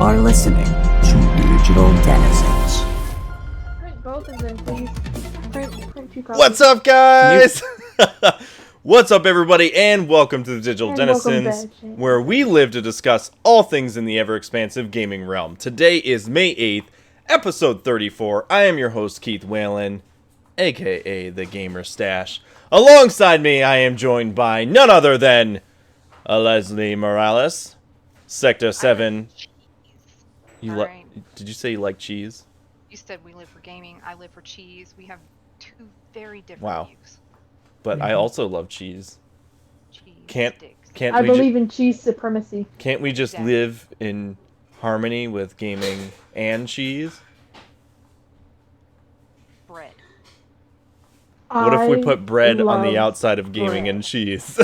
are listening to Digital Denizens. Print both of them, please. Print 2 copies. What's up, guys? What's up, everybody, and welcome to the Digital Denizens, where we live to discuss all things in the ever-expansive gaming realm. Today is May 8th, episode 34. I am your host, Keith Whelan, aka the Gamer Stache. Alongside me, I am joined by none other than Leslie Morales, Sector 7. Did you say you like cheese? You said we live for gaming. I live for cheese. We have two very different views. But I also love cheese. Cheese I believe in cheese supremacy. Can't we just live in harmony with gaming and cheese? Bread. What if we put bread on the outside of gaming and cheese?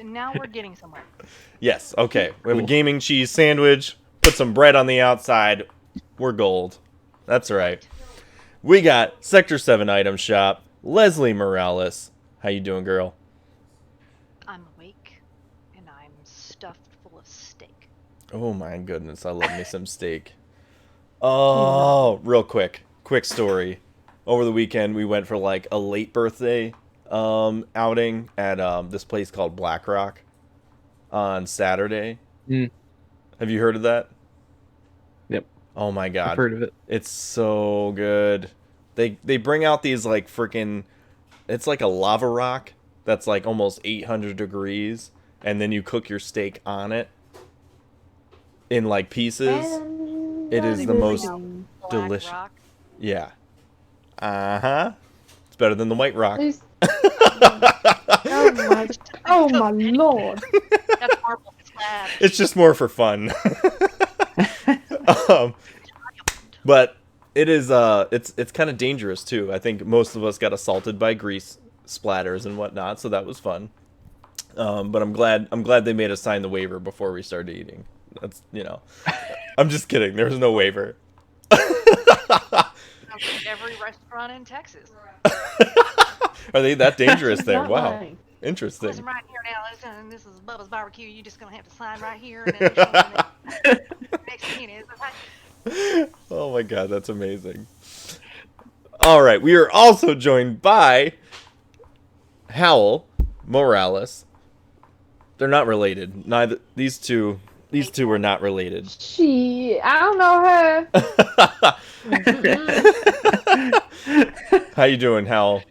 Now we're getting somewhere. Yes, okay. We have a gaming cheese sandwich. Put some bread on the outside. We're gold. That's right. We got Sector 7 Item Shop. Leslie Morales. How you doing, girl? I'm awake, and I'm stuffed full of steak. Oh my goodness, I love me some steak. Oh, real quick story. Over the weekend, we went for like a late birthday outing at this place called Black Rock on Saturday. Have you heard of that? Yep. Oh my god. I've heard of it. It's so good. They bring out these like freaking, it's like a lava rock that's like almost 800 degrees, and then you cook your steak on it in like pieces. It is the most delicious. Yeah. Uh-huh. It's better than the White Rock. Oh my lord. That's marble slab. It's just more for fun. But it is it's kind of dangerous too. I think most of us got assaulted by grease splatters and whatnot, so that was fun. But I'm glad they made us sign the waiver before we started eating. That's, you know. I'm just kidding. There was no waiver. Every restaurant in Texas. Are they that dangerous there? Not Wow. lying. Interesting. Listen right here now. This is Bubba's Barbecue. You're just going to have to sign right here. And then next thing is, Oh my god, that's amazing. Alright, we are also joined by Howl Morales. They're not related. Neither these two are not related. I don't know her. How you doing, Howl?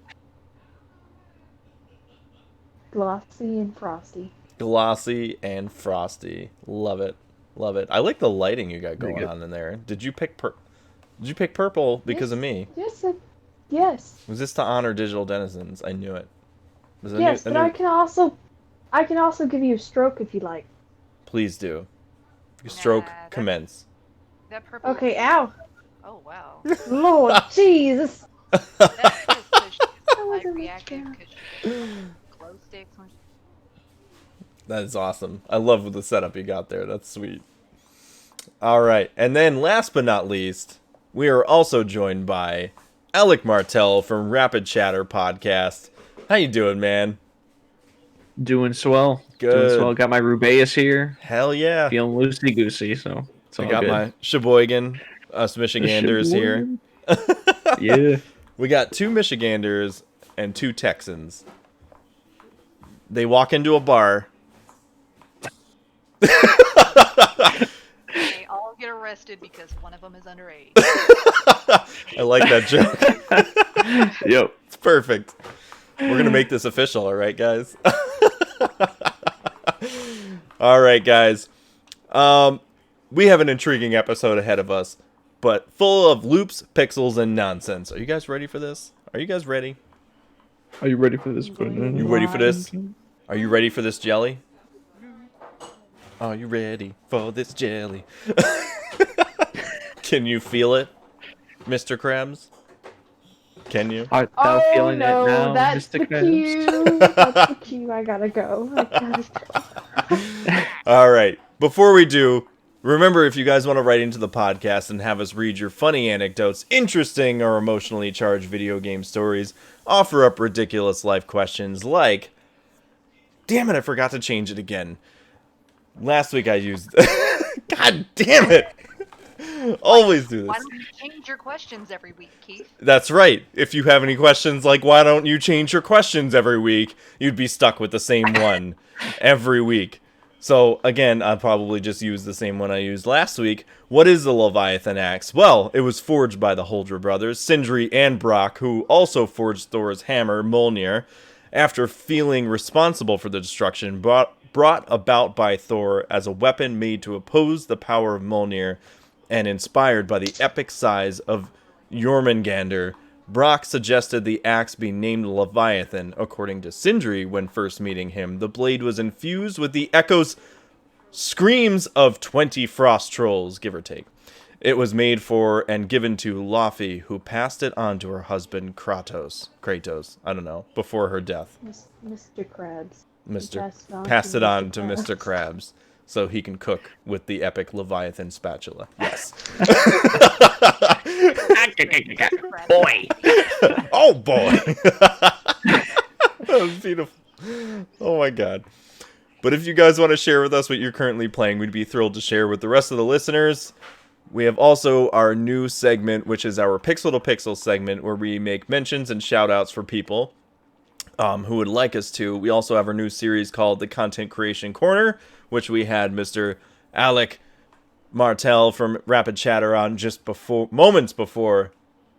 Glossy and frosty. Glossy and frosty. Love it. Love it. I like the lighting you got going on in there. Did you pick purple because of me? Yes. Was this to honor Digital Denizens? I knew it. Yes, but I can also give you a stroke if you like. Please do. Stroke commence. that purple. Okay, ow. Oh, wow. Lord Jesus. That's just because I reacted because glow sticks. That is awesome. I love the setup you got there. That's sweet. All right. And then last but not least, we are also joined by Alec Martelle from Rapid Chatter Podcast. How you doing, man? Doing swell. Good. Doing swell. Got my Rubeus here. Hell yeah. Feeling loosey-goosey, so it's all I got good. my Sheboygan, us Michiganders here. Yeah. We got 2 Michiganders and 2 Texans. They walk into a bar. They all get arrested because one of them is underage. I like that joke. Yep. It's perfect. We're going to make this official, all right, guys? All right, guys. We have an intriguing episode ahead of us, but full of loops, pixels, and nonsense. Are you guys ready for this? Are you guys ready? Are you ready for this? You ready for this? Are you ready for this jelly? Are you ready for this jelly? Can you feel it, Mr. Krabs? Can you? Are thou feeling no, it now, that's Mr. the Krabs? cue. That's the cue. I gotta go. All right. Before we do, remember, if you guys want to write into the podcast and have us read your funny anecdotes, interesting or emotionally charged video game stories, offer up ridiculous life questions like, damn it, I forgot to change it again. Last week I used... God damn it! Always do Why this. don't you change your questions every week, Keith? That's right. If you have any questions like, why don't you change your questions every week, you'd be stuck with the same one every week. So, again, I'll probably just use the same one I used last week. What is the Leviathan Axe? Well, it was forged by the Huldra brothers, Sindri and Brock, who also forged Thor's hammer, Mjolnir, after feeling responsible for the destruction brought about by Thor as a weapon made to oppose the power of Mjolnir, and inspired by the epic size of Jormungandr. Brock suggested the axe be named Leviathan. According to Sindri, when first meeting him, the blade was infused with the echoes, screams of 20 frost trolls, give or take. It was made for and given to Laufey, who passed it on to her husband Kratos, I don't know, before her death. Mr. Krabs. Passed it on to Mr. Krabs, so he can cook with the epic Leviathan spatula. Yes. Boy. Oh boy. That was beautiful. Oh my god. But if you guys want to share with us what you're currently playing, we'd be thrilled to share with the rest of the listeners. We have also our new segment, which is our Pixel to Pixel segment, where we make mentions and shout outs for people who would like us to. We also have our new series called the Content Creation Corner, which we had Mr. Alec Martelle from Rapid Chatter on just moments before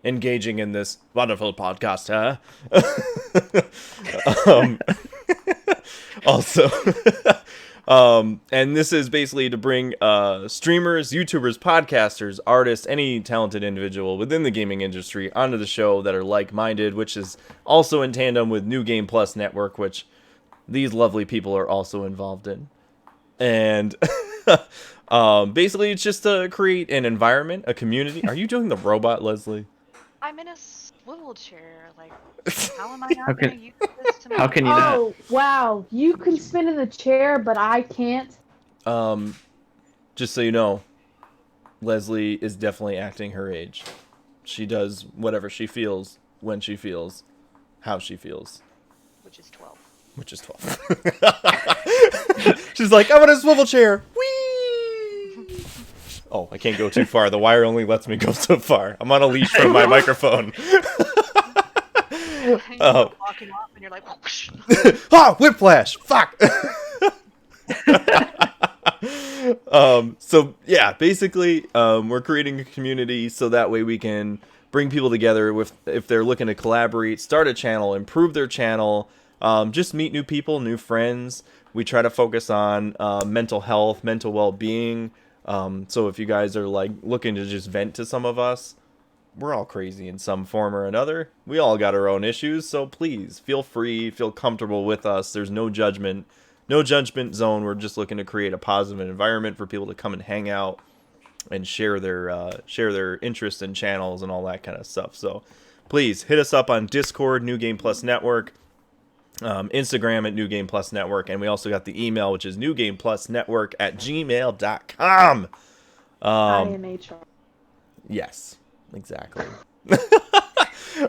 engaging in this wonderful podcast, huh? Also, and this is basically to bring streamers, YouTubers, podcasters, artists, any talented individual within the gaming industry onto the show that are like-minded, which is also in tandem with New Game Plus Network, which these lovely people are also involved in. And basically, it's just to create an environment, a community. Are you doing the robot, Leslie? I'm in a swivel chair. Like, how am I not going to use this to How can you not? Oh, wow. You can spin in the chair, but I can't. Just so you know, Leslie is definitely acting her age. She does whatever she feels, when she feels, how she feels. Which is 12. Which is 12. She's like, I'm in a swivel chair. Whee! Oh, I can't go too far. The wire only lets me go so far. I'm on a leash from my microphone. Oh. Walking off and you're like, whoosh. Ah, whiplash! Fuck! So yeah, basically, we're creating a community so that way we can bring people together if they're looking to collaborate, start a channel, improve their channel, just meet new people, new friends. We try to focus on mental health, mental well-being. So if you guys are like looking to just vent to some of us, we're all crazy in some form or another. We all got our own issues, so please feel free, feel comfortable with us. There's no judgment zone. We're just looking to create a positive environment for people to come and hang out and share their interests and channels and all that kind of stuff. So please hit us up on Discord, New Game Plus Network, Instagram at New Game Plus Network, and we also got the email, which is newgameplusnetwork@gmail.com. I am HR. Yes, exactly.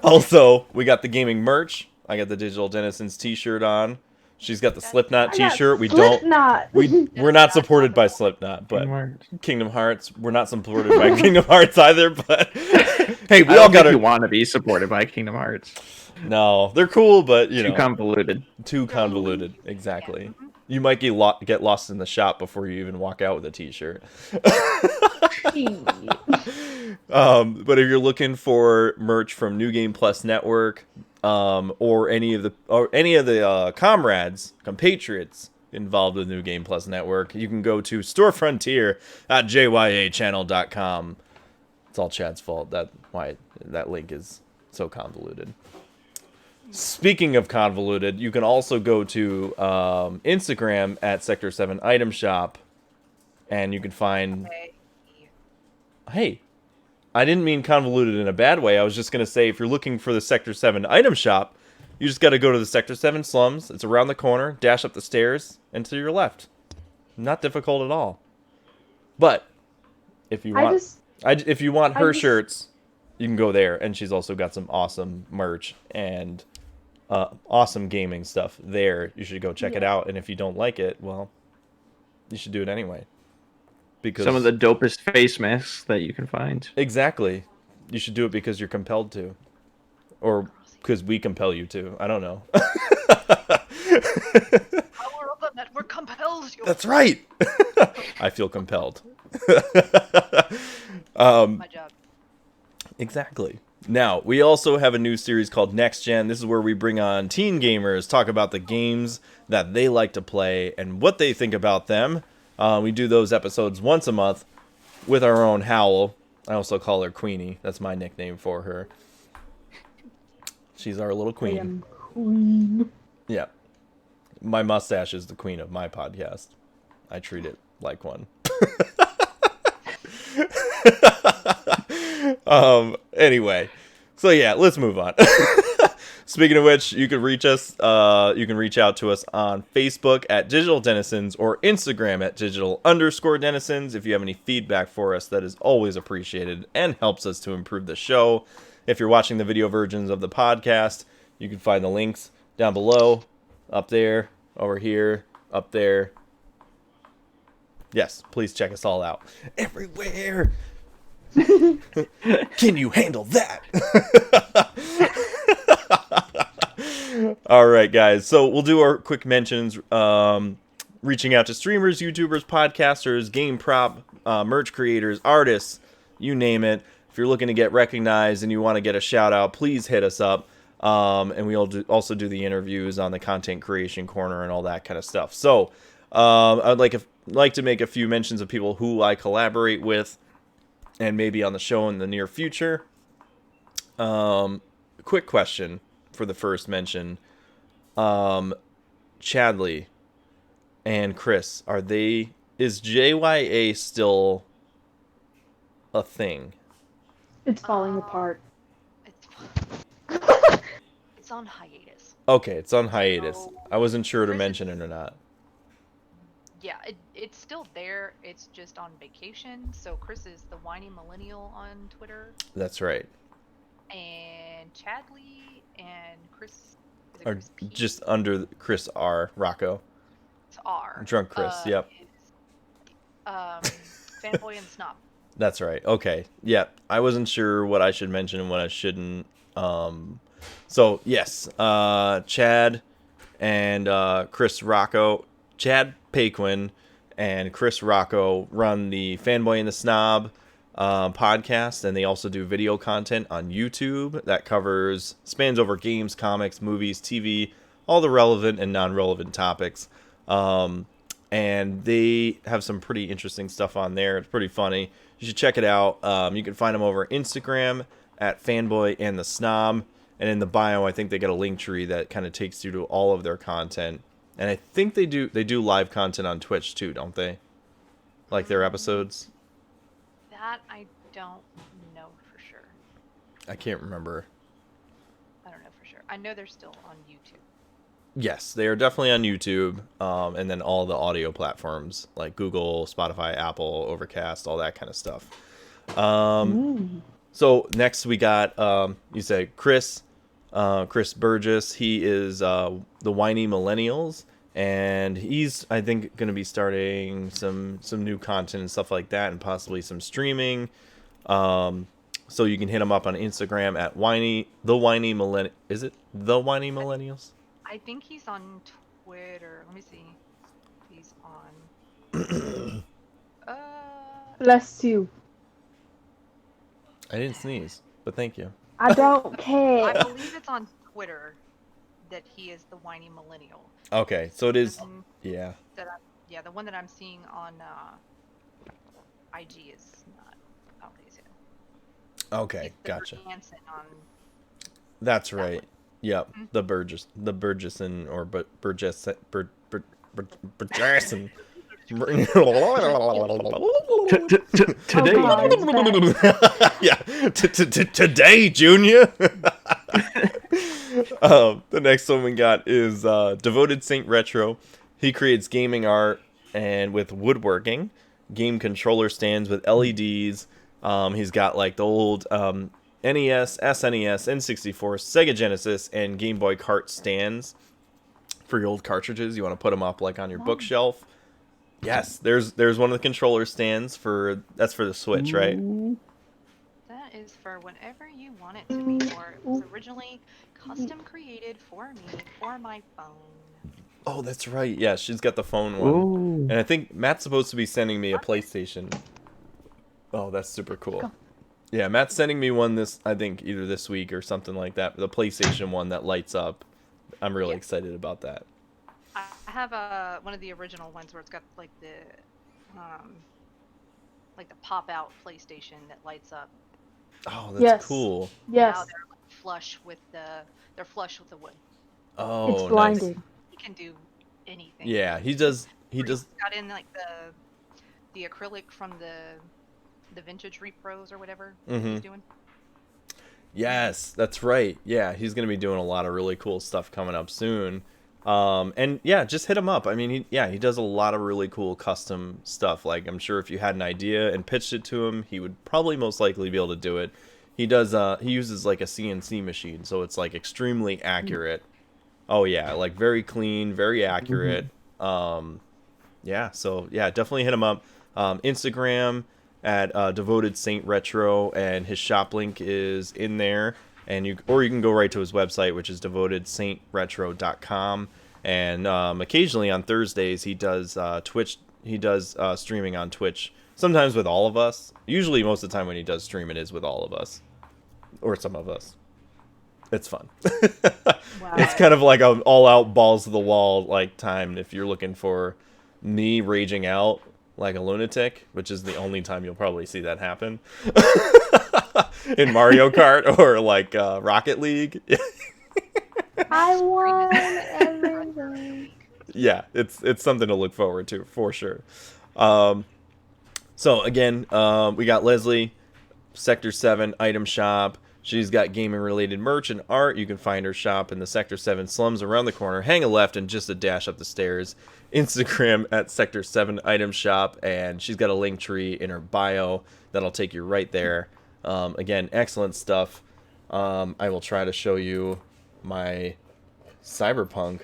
Also, we got the gaming merch. I got the Digital Denizens t-shirt on. She's got the Slipknot t-shirt. We're not supported by Slipknot, but Kingdom Hearts. We're not supported by Kingdom Hearts either, but hey, we all got You want to be supported by Kingdom Hearts. No, they're cool, but you know, Too convoluted. Exactly. You might get lost in the shop before you even walk out with a t-shirt. But if you're looking for merch from New Game Plus Network, or any of the comrades, compatriots involved with New Game Plus Network, you can go to storefrontier@jyachannel.com. It's all Chad's fault. That's why that link is so convoluted. Speaking of convoluted, you can also go to Instagram at Sector 7 Item Shop, and you can find... Hey, I didn't mean convoluted in a bad way. I was just going to say, if you're looking for the Sector 7 Item Shop, you just got to go to the Sector 7 slums. It's around the corner, dash up the stairs, and to your left. Not difficult at all. But, if you want her shirts, you can go there, and she's also got some awesome merch and awesome gaming stuff there. You should go check it out, and if you don't like it, well, You should do it anyway. Because some of the dopest face masks that you can find. Exactly. You should do it because you're compelled to. Or because we compel you to. I don't know. Power of the network compels you. That's right. I feel compelled. My job. Exactly. Now, we also have a new series called Next Gen. This is where we bring on teen gamers, talk about the games that they like to play and what they think about them. We do those episodes once a month with our own Howl. I also call her Queenie. That's my nickname for her. She's our little queen. I am queen. Yeah. My mustache is the queen of my podcast. I treat it like one. Anyway, so yeah, let's move on. Speaking of which, you can reach us. You can reach out to us on Facebook at Digital Denizens or Instagram at Digital_Denizens. If you have any feedback for us, that is always appreciated and helps us to improve the show. If you're watching the video versions of the podcast, you can find the links down below, up there, over here, up there. Yes, please check us all out. Everywhere. Can you handle that? All right, guys. So we'll do our quick mentions. Reaching out to streamers, YouTubers, podcasters, game prop, merch creators, artists, you name it. If you're looking to get recognized and you want to get a shout out, please hit us up. And we'll also do the interviews on the content creation corner and all that kind of stuff. So I'd like to make a few mentions of people who I collaborate with and maybe on the show in the near future. Quick question for the first mention. Chadley and Chris, is JYA still a thing? It's falling apart. It's on hiatus. Okay, it's on hiatus. So, I wasn't sure to Chris mention it or not. Yeah, it's still there. It's just on vacation. So Chris is the whiny millennial on Twitter, That's right. and Chadley and Chris Or Chris P? just under Chris R. Rocco. It's R. Drunk Chris, yep. Fanboy and Snob. That's right. Okay. Yep. I wasn't sure what I should mention and what I shouldn't. So yes, Chad and Chris Rocco, Chad Paquin and Chris Rocco run the Fanboy and the Snob podcast, and they also do video content on YouTube that spans over games, comics, movies, TV, all the relevant and non-relevant topics. And they have some pretty interesting stuff on there. It's pretty funny. You should check it out. You can find them over Instagram at Fanboy and the Snob. And in the bio, I think they got a link tree that kind of takes you to all of their content. And I think they do live content on Twitch too, don't they? Like their episodes? That I don't know for sure. I can't remember. I don't know for sure. I know they're still on YouTube. Yes, they are definitely on YouTube, and then all the audio platforms like Google, Spotify, Apple, Overcast, all that kind of stuff. So next we got, you say Chris Burgess. He is the Whiny Millennials, and he's, I think, going to be starting some new content and stuff like that, and possibly some streaming. So you can hit him up on Instagram at the Whiny Millennials. Is it the Whiny Millennials? I think he's on Twitter. Let me see. He's on. Bless you. I didn't sneeze, but thank you. I don't care. I believe it's on Twitter that he is the whiny millennial. Okay, so it is. And Yeah. the one that I'm seeing on IG is not. I don't think it's him. Okay, It's the gotcha. Hansen on. That's right. one. Yep. Mhm. The Burgesson or Burgesson. Today, Yeah. Today, Junior. The next one we got is Devoted Saint Retro. He creates gaming art and with woodworking, game controller stands with LEDs. He's got like the old NES, SNES, N64, Sega Genesis, and Game Boy cart stands for your old cartridges. You want to put them up like on your bookshelf. Yes, there's one of the controller stands that's for the Switch, right? That is for whenever you want it to be for. It was originally custom created for me for my phone. Oh, that's right. Yeah, she's got the phone one. Ooh. And I think Matt's supposed to be sending me a PlayStation. Oh, that's super cool. Yeah, Matt's sending me one I think either this week or something like that. The PlayStation one that lights up. I'm really excited about that. I have one of the original ones where it's got like the pop out PlayStation that lights up. Oh, that's cool. Yes. Now they're like flush with the wood. Oh, it's blinding. Nice. He can do anything. Yeah, he does. Got in like the acrylic from the vintage repros or whatever he's doing. Yes, that's right. Yeah, he's gonna be doing a lot of really cool stuff coming up soon. And yeah, just hit him up. I mean, he does a lot of really cool custom stuff. Like, I'm sure if you had an idea and pitched it to him, he would probably most likely be able to do it. He does. He uses like a CNC machine, so it's like extremely accurate. Oh yeah, like very clean, very accurate. Yeah, so yeah, definitely hit him up. Instagram at Devoted Saint Retro, and his shop link is in there. And you can go right to his website, which is devotedsaintretro.com. And occasionally on Thursdays he does Twitch. He does streaming on Twitch. Sometimes with all of us. Usually most of the time when he does stream, it is with all of us, or some of us. It's fun. Wow. It's kind of like an all-out balls to the wall like time if you're looking for me raging out like a lunatic, which is the only time you'll probably see that happen. In Mario Kart or like Rocket League. I won everything. Yeah, it's something to look forward to for sure. So again, we got Leslie, Sector 7 item shop. She's got gaming related merch and art. You can find her shop in the Sector 7 slums around the corner. Hang a left and just a dash up the stairs. Instagram at Sector 7 item shop, and she's got a link tree in her bio that'll take you right there. Again, excellent stuff. I will try to show you my Cyberpunk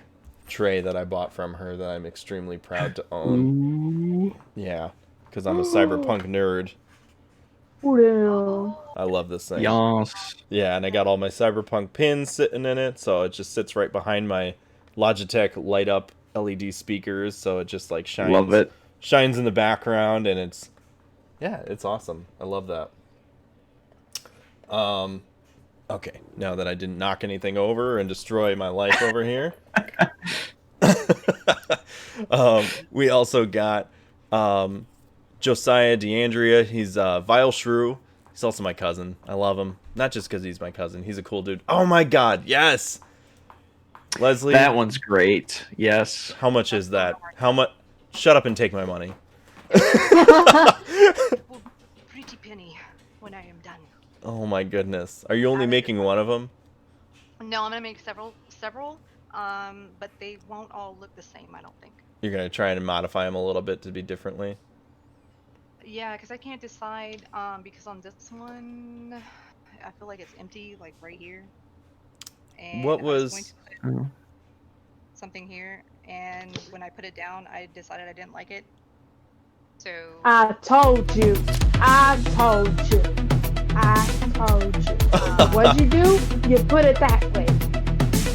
tray that I bought from her that I'm extremely proud to own. Yeah, because I'm a Cyberpunk nerd. I love this thing. Yes. Yeah, and I got all my Cyberpunk pins sitting in it, so it just sits right behind my Logitech light up LED speakers, so it just like shines. Love it. Shines in the background, and it's awesome. I love that. Okay, now that I didn't knock anything over and destroy my life over here. We also got Josiah DeAndrea. He's Vile Shrew. He's also my cousin. I love him. Not just because he's my cousin. He's a cool dude. Oh my god, yes! Leslie. That one's great. Yes. How much is that? How much? Shut up and take my money. Pretty penny when I am done. Oh my goodness. Are you only making one of them? No, I'm gonna make several, but they won't all look the same, I don't think. You're gonna try and modify them a little bit to be differently? Yeah, because I can't decide, because on this one, I feel like it's empty, like right here. And What I was was... going to put something here, and when I put it down, I decided I didn't like it. So... I told you. I told you. I told you. What'd you do? You put it that way.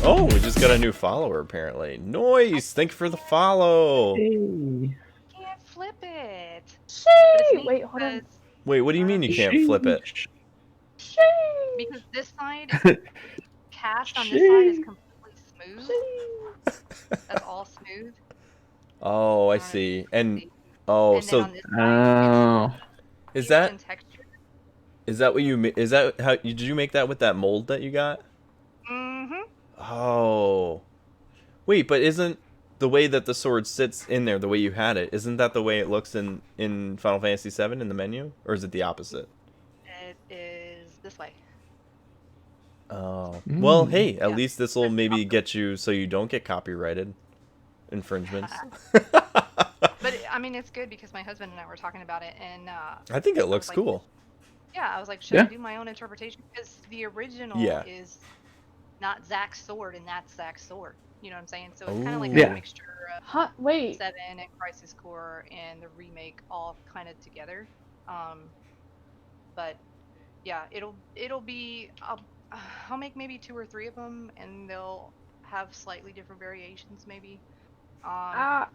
Oh, we just got a new follower, apparently. Nice! Thank you for the follow! Hey. Can't flip it. Wait, hold on. Wait, what do you mean you can't flip it? Because this side, cast on this side is completely smooth. That's all smooth. Oh, I see. And... Oh, And then so... on this side, Is it's that... in texture. Is that what you... Is that how... Did you make that with that mold that you got? Mm-hmm. Oh. Wait, but isn't the way that the sword sits in there, the way you had it, isn't that the way it looks in Final Fantasy VII in the menu? Or is it the opposite? It is this way. Oh. Well, hey, at least this will maybe get you so you don't get copyrighted infringements. But, I mean, it's good because my husband and I were talking about it, and... I think it looks like, cool. Yeah, I was like, should I do my own interpretation? Because the original Yeah. is not Zack's sword, and that's Zack's sword. You know what I'm saying? So it's kind of like Ooh. a mixture of Huh, wait. 7 and Crisis Core and the remake all kind of together. But yeah, it'll be I'll make maybe 2 or 3 of them, and they'll have slightly different variations maybe.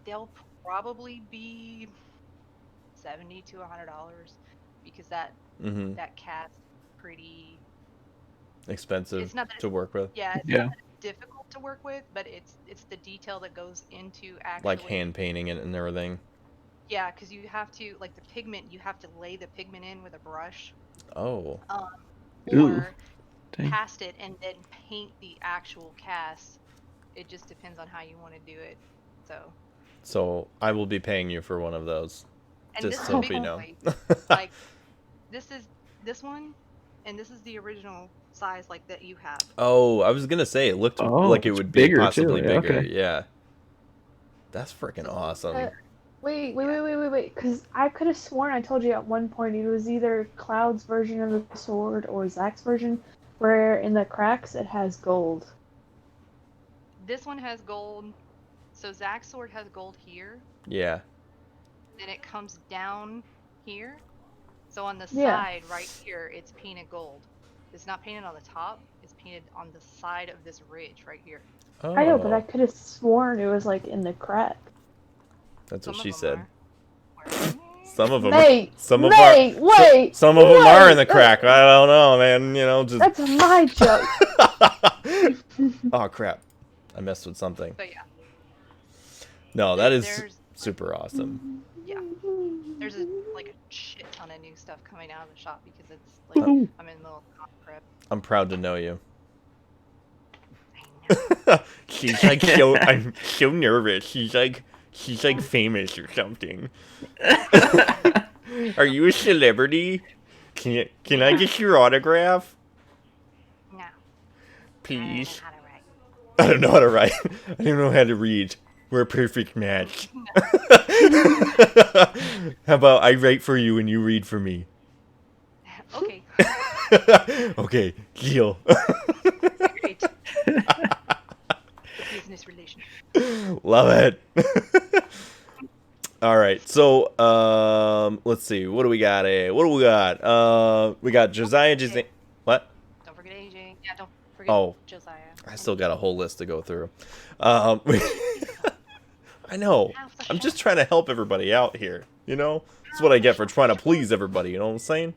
They'll probably be $70 to $100 because that cast pretty Expensive it's not that to work with. yeah, it's Yeah. not difficult to work with, but it's the detail that goes into actually Like hand painting it and everything. Yeah, because you have to like the pigment. You have to lay the pigment in with a brush, Oh. Ooh. or Dang. cast it and then paint the actual cast. It just depends on how you want to do it. So I will be paying you for one of those. And Just this so is you big know. boy. Like this is this one, and this is the original size like that you have. Oh, I was gonna say it looked Oh, like it it's would be bigger, too. possibly Yeah, bigger. okay. Yeah. That's freaking awesome. Wait, because I could have sworn I told you at one point it was either Cloud's version of the sword or Zach's version, where in the cracks it has gold. This one has gold. So Zach's sword has gold here. Yeah. Then it comes down here. So on the Yeah. side right here, it's painted gold. It's not painted on the top. It's painted on the side of this ridge right here. Oh. I know, but I could have sworn it was like in the crack. That's what Some of she them said. are. Some of them. Nate, Some of Nate, wait. Some of them are in the wait, crack. I don't know, man. You know, just. That's my joke. Oh crap! I messed with something. But yeah, No, that is there's super awesome. there's like a shit ton of new stuff coming out of the shop because it's like Woohoo. I'm in the middle of con prep. I'm proud to know you. I know. She's like so. I'm so nervous. She's like famous or something. Are you a celebrity? Can I get your autograph, No. please? I don't know how to write. I don't know how to write. I don't know how to read. We're a perfect match. How about I write for you and you read for me? Okay. Okay, deal. Great. Business relationship. Love it. All right, so let's see. What do we got? We got Josiah. What? Don't forget AJ. Yeah, don't forget Oh. Josiah. I still got a whole list to go through. I know. I'm just trying to help everybody out here. You know, that's what I get for trying to please everybody. You know what I'm saying?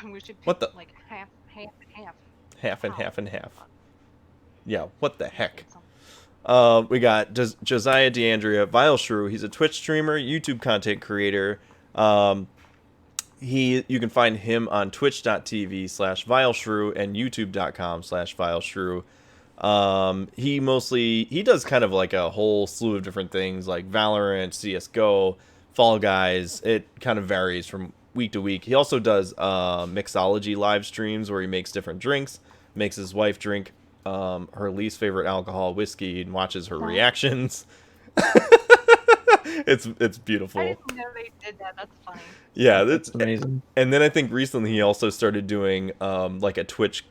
We should pick What the- like half and half. Half and Wow. half and half. Yeah. What the heck? Get some- We got Josiah DeAndrea, Vile Shrew. He's a Twitch streamer, YouTube content creator. You can find him on twitch.tv/vileshrew and youtube.com/vileshrew. He does kind of like a whole slew of different things like Valorant, CS:GO, Fall Guys. It kind of varies from week to week. He also does mixology live streams where he makes different drinks, makes his wife drink her least favorite alcohol, whiskey, and watches her reactions. It's beautiful. I didn't know they did that. That's funny. Yeah, that's Amazing. And then I think recently he also started doing like a Twitch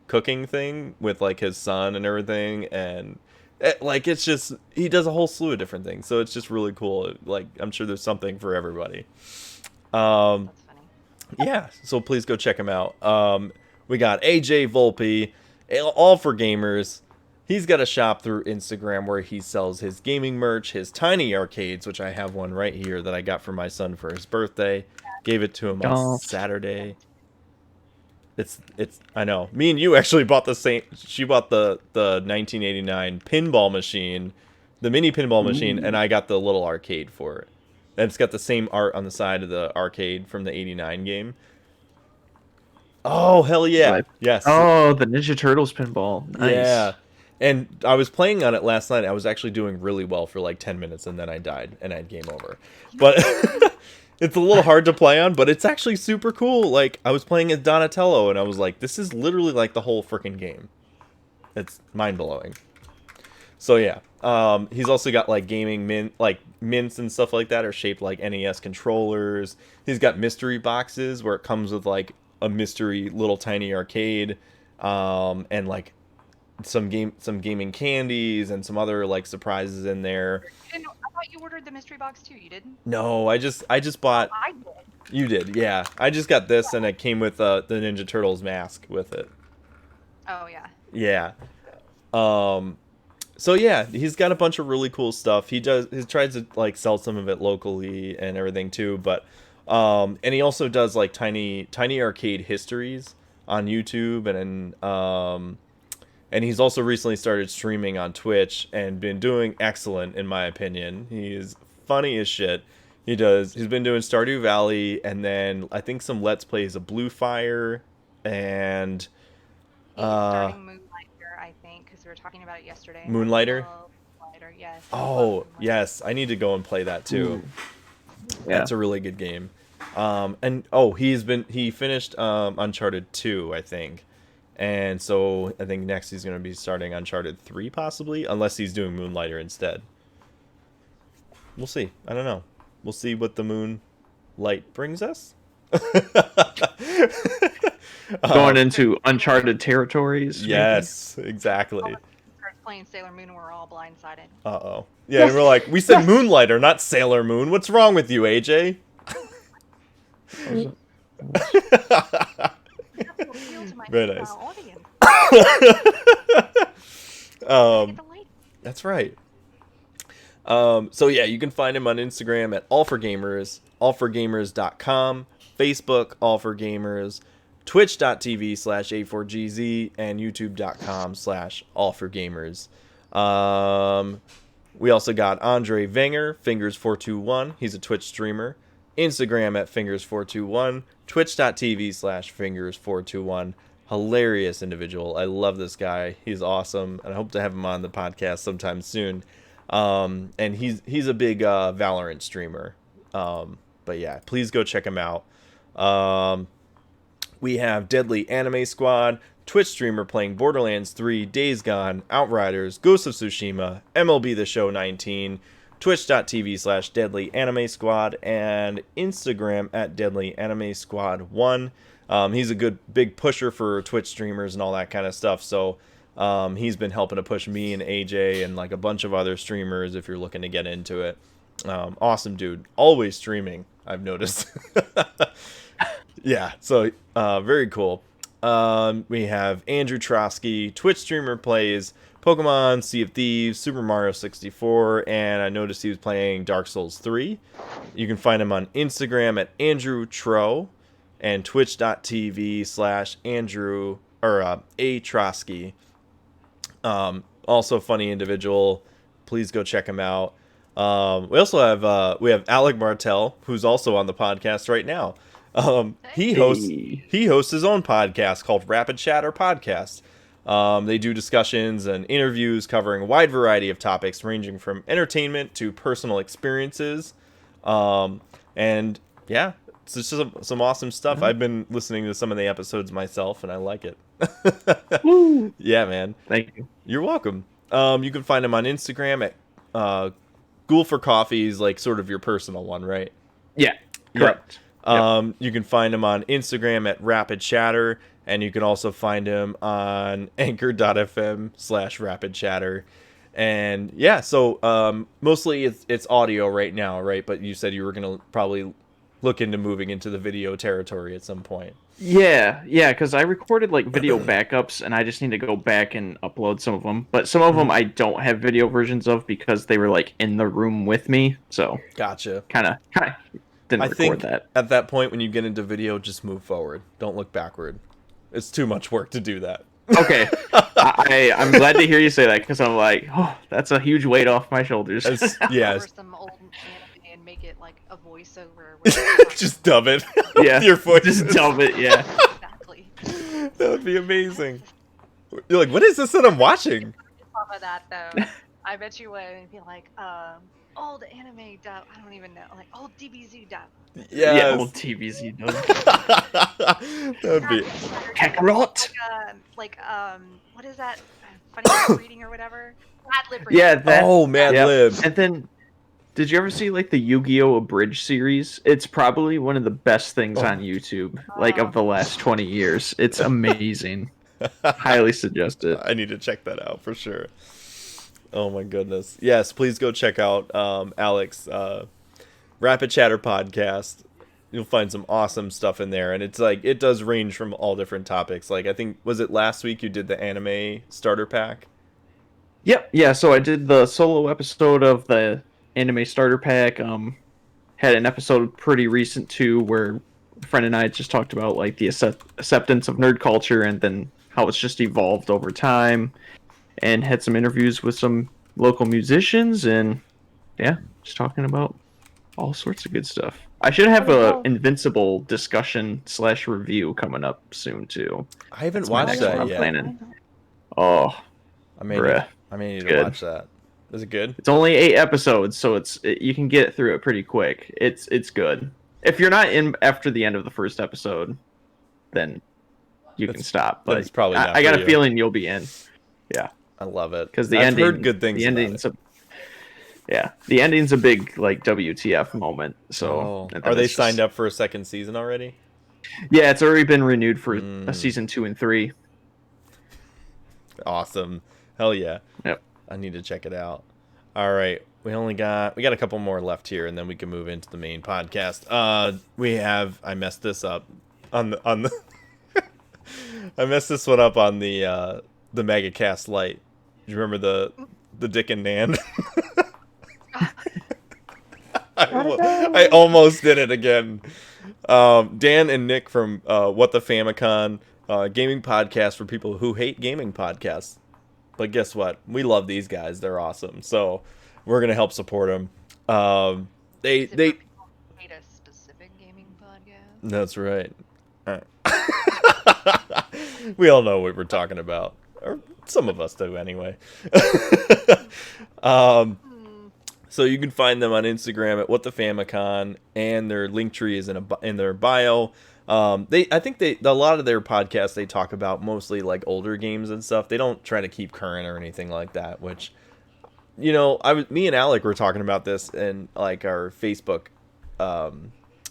cooking thing with like his son and everything, and it's just he does a whole slew of different things. So it's just really cool. Like I'm sure there's something for everybody. That's funny. Yeah, so please go check him out. We got AJ Volpe, all for gamers. He's got a shop through Instagram where he sells his gaming merch, his tiny arcades, which I have one right here that I got for my son for his birthday. Gave it to him on Oh. Saturday. It's I know. Me and you actually bought the same. She bought the 1989 pinball machine, the mini pinball machine, and I got the little arcade for it. And it's got the same art on the side of the arcade from the 89 game. Oh, hell yeah. Right. Yes. Oh, the Ninja Turtles pinball. Nice. Yeah. And I was playing on it last night. I was actually doing really well for like 10 minutes, and then I died, and I had game over. But it's a little hard to play on, but it's actually super cool. Like, I was playing as Donatello, and I was like, this is literally like the whole freaking game. It's mind-blowing. So, yeah. He's also got, like, gaming mints and stuff like that are shaped like NES controllers. He's got mystery boxes where it comes with, like, a mystery little tiny arcade, and, like, some gaming candies and some other like surprises in there. I thought you ordered the mystery box too. You didn't? No, I just bought. I did. You did, yeah. I just got this, and it came with the Ninja Turtles mask with it. Oh yeah. Yeah. So yeah, he's got a bunch of really cool stuff. He tries to like sell some of it locally and everything too, but and he also does like tiny arcade histories on YouTube, and he's also recently started streaming on Twitch and been doing excellent in my opinion. He's funny as shit. He's been doing Stardew Valley, and then I think some Let's Plays of Blue Fire, and He's starting Moonlighter, I think, because we were talking about it yesterday. Moonlighter? Moonlighter, yes. Oh, yes. I need to go and play that too. Yeah. That's a really good game. And he finished Uncharted 2, I think. And so I think next he's going to be starting Uncharted 3 possibly, unless he's doing Moonlighter instead. We'll see. I don't know. We'll see what the moonlight brings us. Going into uncharted territories. Yes, exactly. Starts playing Sailor Moon and we're all blindsided. Uh-oh. Yeah, and we're like, we said Moonlighter, not Sailor Moon. What's wrong with you, AJ? Very nice. That's right. So yeah, you can find him on Instagram at allforgamers, allforgamers.com, Facebook, allforgamers, twitch.tv/a4gz, and youtube.com/allforgamers. We also got Andre Wenger, Fingers421. He's a Twitch streamer. Instagram at Fingers421, twitch.tv/Fingers421. Hilarious individual. I love this guy. He's awesome, and I hope to have him on the podcast sometime soon. And he's a big Valorant streamer. But yeah, please go check him out. We have Deadly Anime Squad, Twitch streamer playing Borderlands 3, Days Gone, Outriders, Ghost of Tsushima, MLB The Show 19, twitch.tv/Deadly Anime Squad, and Instagram at Deadly Anime Squad 1. He's a good big pusher for Twitch streamers and all that kind of stuff. So he's been helping to push me and AJ and like a bunch of other streamers if you're looking to get into it. Awesome dude. Always streaming, I've noticed. Yeah, so very cool. We have Andrew Trotsky, Twitch streamer, plays Pokemon, Sea of Thieves, Super Mario 64, and I noticed he was playing Dark Souls 3. You can find him on Instagram at Andrew Tro and twitch.tv/Andrew or A Trotsky. Also funny individual. Please go check him out. We also have Alec Martelle, who's also on the podcast right now. He hosts his own podcast called Rapid Chatter Podcast. They do discussions and interviews covering a wide variety of topics ranging from entertainment to personal experiences. And yeah, it's just some awesome stuff. I've been listening to some of the episodes myself, and I like it. Yeah, man. Thank you. You're welcome. You can find him on Instagram at Ghoul for Coffee is like sort of your personal one, right? Yeah, correct. Yep. You can find him on Instagram at Rapid Chatter, and you can also find him on anchor.fm/Rapid Chatter. And yeah, so mostly it's audio right now, right? But you said you were going to probably look into moving into the video territory at some point. Yeah, because I recorded like video backups, and I just need to go back and upload some of them. But some of them I don't have video versions of because they were like in the room with me. So gotcha. Kind of didn't record that. At that point, when you get into video, just move forward. Don't look backward. It's too much work to do that. Okay, I'm glad to hear you say that because I'm like, oh, that's a huge weight off my shoulders. Yes. Some old anime and make it like a voiceover. Just dub it. Yeah, your voice. Just dub it. Yeah. Exactly. That would be amazing. You're like, what is this that I'm watching? Off of that though, I bet you would be like, old anime dub. I don't even know, like old DBZ dub. Yes. Yeah, old TVZ dub. That would be Kakarot. What is that? Funny reading or whatever. Mad Lib reading. Yeah, that. Oh, Mad Lib. And then, did you ever see like the Yu-Gi-Oh! Abridged series? It's probably one of the best things on YouTube, like of the last 20 years. It's amazing. Highly suggest it. I need to check that out for sure. Oh my goodness. Yes, please go check out Alec's Rapid Chatter podcast. You'll find some awesome stuff in there, and it's like it does range from all different topics. Like I think was it last week you did the anime starter pack? Yep. Yeah. So I did the solo episode of the anime starter pack. Had an episode pretty recent too, where a friend and I just talked about like the acceptance of nerd culture and then how it's just evolved over time, and had some interviews with some local musicians, and yeah, just talking about all sorts of good stuff. I should have a Invincible discussion / review coming up soon too. I haven't watched that yet. Planning. Oh, I may need to watch that. Is it good? It's only 8 episodes, so you can get through it pretty quick. It's good. If you're not in after the end of the first episode, then you can stop. But it's probably not I got for a you. feeling you'll be in. Yeah, I love it because I've heard good things. The ending's the ending's a big like WTF moment. So are they signed up for a second season already? Yeah, it's already been renewed for a season 2 and 3. Awesome. Hell yeah. Yep. I need to check it out. All right. We got a couple more left here, and then we can move into the main podcast. I messed this up on the I messed this one up on the MegaCast Lite. Do you remember the Dick and Nan? I almost did it again. Dan and Nick from What the Famicom, gaming podcast for people who hate gaming podcasts. But guess what? We love these guys. They're awesome. So we're gonna help support them. They hate a specific gaming podcast. That's right. We all know what we're talking about, or some of us do anyway. So you can find them on Instagram at What the Famicom, and their link tree is in their bio. I think a lot of their podcasts, they talk about mostly like older games and stuff. They don't try to keep current or anything like that, which, you know, me and Alec were talking about this in like our Facebook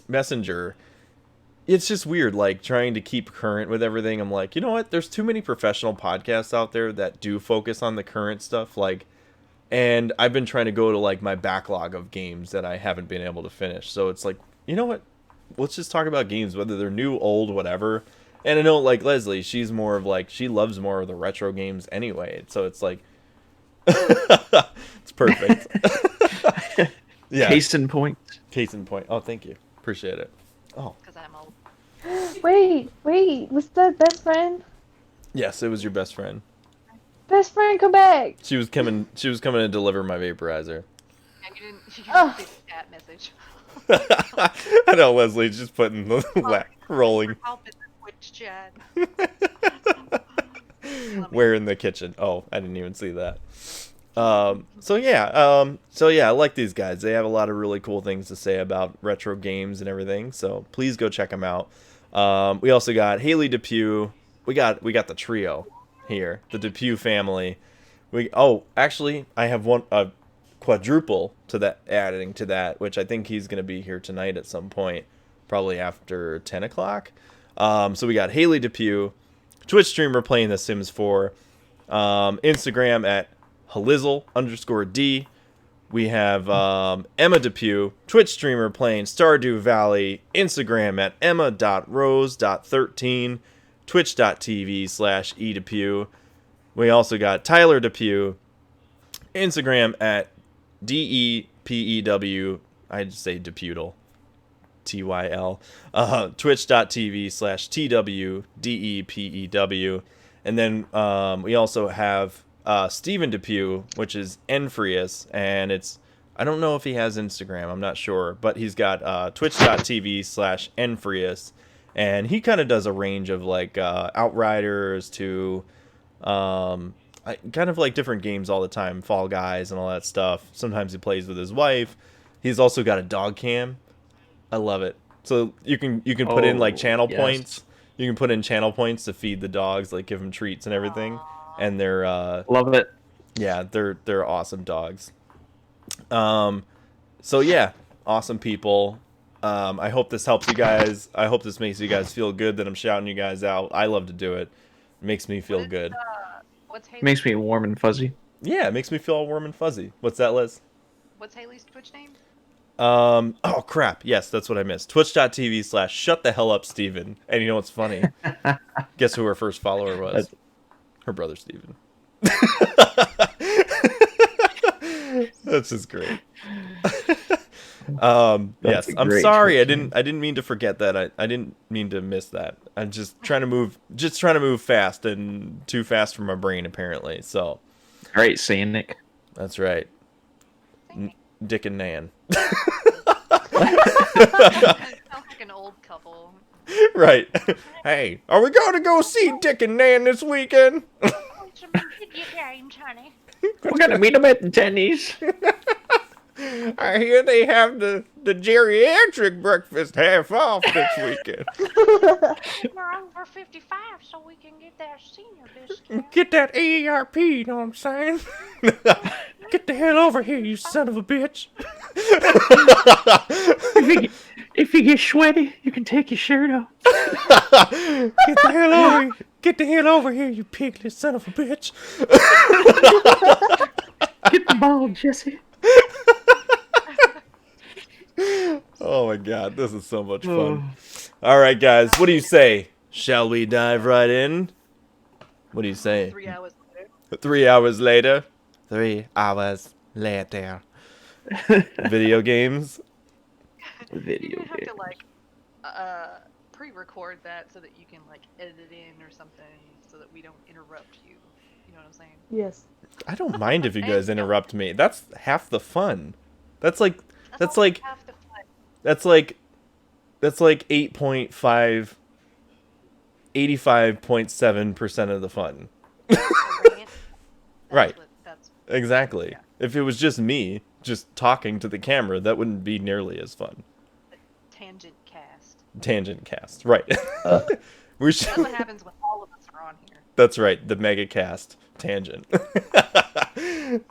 Messenger. It's just weird, like trying to keep current with everything. I'm like, you know what? There's too many professional podcasts out there that do focus on the current stuff, like. And I've been trying to go to like my backlog of games that I haven't been able to finish. So it's like, you know what? Let's just talk about games, whether they're new, old, whatever. And I know like Leslie, she's more of like, she loves more of the retro games anyway. So it's like, it's perfect. Yeah. Case in point. Oh, thank you. Appreciate it. Oh. Because I'm old. Wait, was that best friend? Yes, it was your best friend. Best friend, come back! She was coming to deliver my vaporizer. And you didn't see the chat message. I know, Leslie's just putting the rolling. Help in the Twitch chat. We're in the kitchen. Oh, I didn't even see that. So yeah, I like these guys. They have a lot of really cool things to say about retro games and everything. So please go check them out. We also got Haley Depew. We got the trio here, the Depew family. Actually, I have a quadruple to that, adding to that, which I think he's going to be here tonight at some point, probably after 10 o'clock. So we got Haley Depew, Twitch streamer playing The Sims 4, Instagram at Halizzle_D. We have Emma Depew, Twitch streamer playing Stardew Valley, Instagram at emma.rose.13, twitch.tv/edepew. We also got Tyler Depew, Instagram at DEPEW, I just say Depudle, TYL, twitch.tv/TWDEPEW. And then we also have Stephen Depew, which is Enfrius, and I don't know if he has Instagram, I'm not sure, but he's got twitch.tv/Enfrius, and he kind of does a range of like Outriders to kind of like different games all the time, Fall Guys and all that stuff. Sometimes he plays with his wife. He's also got a dog cam. I love it. So you can put in like channel points. You can put in channel points to feed the dogs, like give them treats and everything. And they're love it. Yeah, they're awesome dogs. So yeah, awesome people. I hope this helps you guys. I hope this makes you guys feel good that I'm shouting you guys out. I love to do it. Makes me feel good. What's Haley's Makes me warm and fuzzy. Yeah, it makes me feel all warm and fuzzy. What's that, Liz? What's Haley's Twitch name? Oh crap. Yes, that's what I missed. Twitch.tv/shut the hell up, Steven. And you know what's funny? Guess who her first follower was? Her brother, Steven. That's just great. Yes, I'm sorry. I didn't mean to forget that. I didn't mean to miss that. I'm just trying to move fast, and too fast for my brain apparently. So, All right, saying Nick. that's right. Dick and Nan. Sounds like an old couple. Right. Hey, are we going to go see Dick and Nan this weekend? Some video games, honey. We're gonna meet him at the Denny's. I hear they have the geriatric breakfast half off this weekend. We're over 55, so we can get that senior discount. Get that AARP, you know what I'm saying? Get the hell over here, you son of a bitch. If you get sweaty, you can take your shirt off. Get the hell over here, you piglet son of a bitch. Get the ball, Jesse. Oh my god, this is so much fun. Alright guys, what do you say? Shall we dive right in? What do you say? 3 hours later. 3 hours later. 3 hours later. Video games? Video You have game. to like pre-record that so that you can like edit it in or something so that we don't interrupt you. You know what I'm saying? Yes. I don't mind if you guys interrupt me. That's half the fun. That's like only half the fun. that's like 8.5 85.7% of the fun. Right. That's Exactly. Yeah. If it was just me just talking to the camera, that wouldn't be nearly as fun. tangent cast. Tangent cast. Right. We should, That's what happens when all of us are on here. that's right, the mega cast tangent.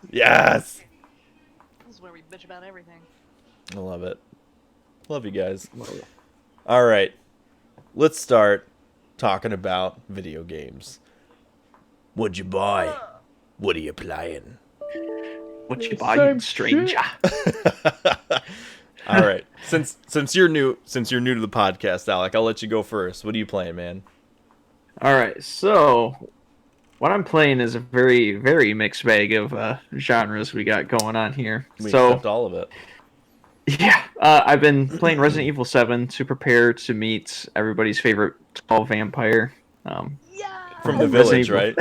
Yes. This is where we bitch about everything. I love it. Love you guys. All right. Let's start talking about video games. What'd you buy? What are you playing? What you buying, stranger? All right. Since you're new to the podcast, Alec, I'll let you go first. What are you playing, man? All right, so what I'm playing is a very, very mixed bag of genres we got going on here. We So accept all of it. yeah, I've been playing Resident Evil 7 to prepare to meet everybody's favorite tall vampire. From the village, right?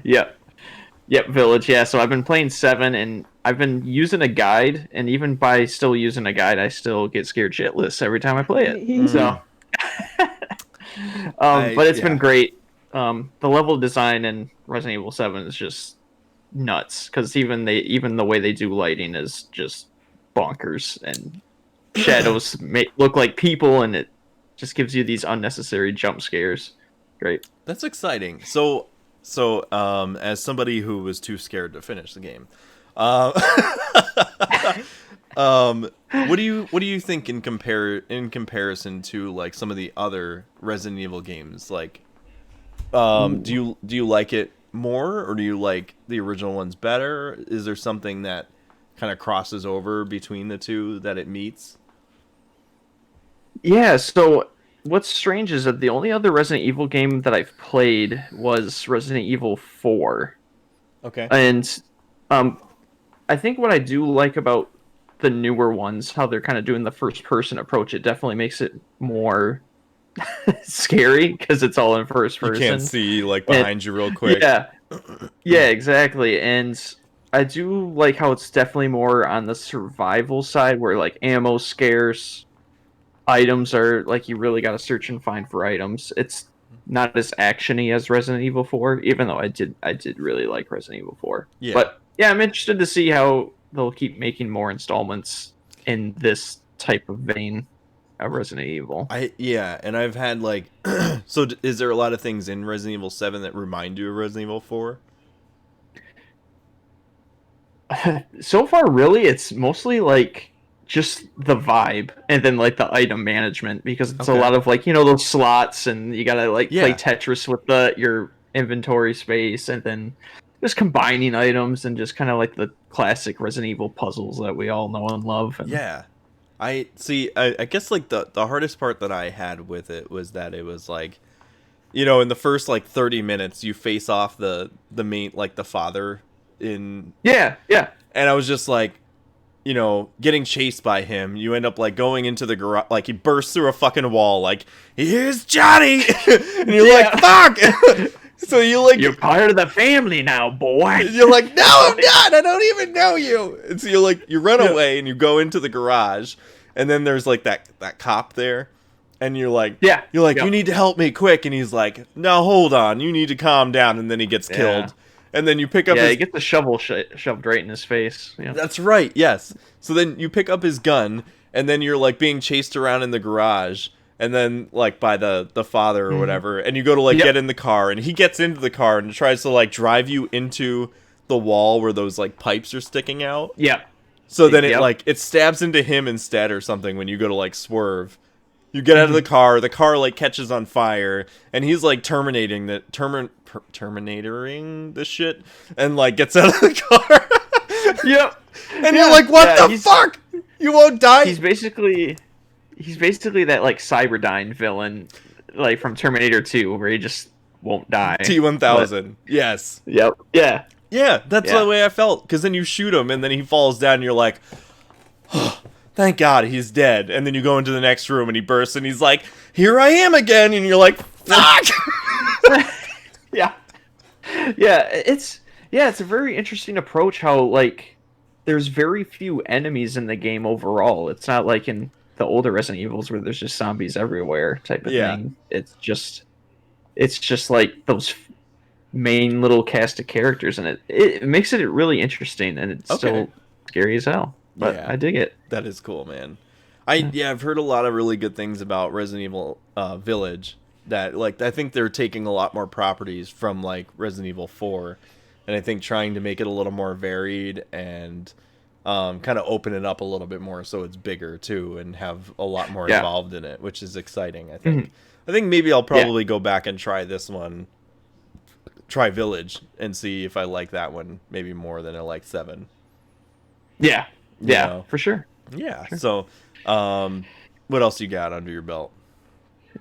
Yep, village. Yeah, so I've been playing 7, and I've been using a guide, and even by still using a guide, I still get scared shitless every time I play it. So, but it's been great. The level design in Resident Evil 7 is just nuts, because even the way they do lighting is just bonkers, and shadows look like people, and it just gives you these unnecessary jump scares. Great. That's exciting. So, as somebody who was too scared to finish the game, what do you think in comparison to like some of the other Resident Evil games? Like, do you like it more, or do you like the original ones better? Is there something that kind of crosses over between the two that it meets? Yeah. So what's strange is that the only other Resident Evil game that I've played was Resident Evil 4. Okay. And I think what I do like about the newer ones, how they're kind of doing the first-person approach, it definitely makes it more scary because it's all in first person. You can't see like behind you real quick. Yeah, exactly. And I do like how it's definitely more on the survival side, where like ammo's scarce. Items are like you really got to search and find for items. It's not as actiony as Resident Evil 4, even though I did really like Resident Evil 4. Yeah. But yeah, I'm interested to see how they'll keep making more installments in this type of vein of Resident Evil. And I've had like so is there a lot of things in Resident Evil 7 that remind you of Resident Evil 4? So far, really, it's mostly like just the vibe, and then like the item management, because it's a lot of like, you know, those slots, and you gotta like play Tetris with your inventory space, and then just combining items, and just kind of like the classic Resident Evil puzzles that we all know and love. And... Yeah. I guess like the hardest part that I had with it was that it was like, you know, in the first like 30 minutes you face off the main, like the father in... Yeah. And I was just like, you know, getting chased by him. You end up like going into the garage, like he bursts through a fucking wall, like, here's Johnny! And you're like, fuck! So you like... You're part of the family now, boy! You're like, no, I'm not! I don't even know you! And so you're like, you run away and you go into the garage, and then there's like that cop there, and you're like, you need to help me quick, and he's like, no, hold on, you need to calm down, and then he gets killed. And then you pick up his... he gets the shovel shoved right in his face. Yeah. That's right, yes. So then you pick up his gun, and then you're like being chased around in the garage, and then like by the father or whatever, and you go to like get in the car, and he gets into the car and tries to like drive you into the wall where those like pipes are sticking out. Yeah. So then it like it stabs into him instead or something when you go to like swerve. You get out of the car like catches on fire, and he's like terminatoring the shit, and like gets out of the car. And you're like, what the fuck? You won't die? He's basically that like Cyberdyne villain, like from Terminator 2, where he just won't die. T-1000. Yes. Yep. Yeah. Yeah, that's the way I felt, because then you shoot him, and then he falls down, and you're like, oh, thank God he's dead. And then you go into the next room, and he bursts, and he's like, here I am again, and you're like, fuck! Yeah, it's a very interesting approach, how like there's very few enemies in the game overall. It's not like in the older Resident Evils where there's just zombies everywhere type of thing. It's just like those main little cast of characters, and it makes it really interesting, and it's still scary as hell. But I dig it. That is cool, man. I've heard a lot of really good things about Resident Evil Village. That like I think they're taking a lot more properties from like Resident Evil 4, and I think trying to make it a little more varied and kind of open it up a little bit more so it's bigger too, and have a lot more involved in it, which is exciting. I think. I think maybe I'll probably go back and try this one. Try Village and see if I like that one maybe more than I like 7. Yeah, you know? For sure. Yeah. Sure. So, what else you got under your belt?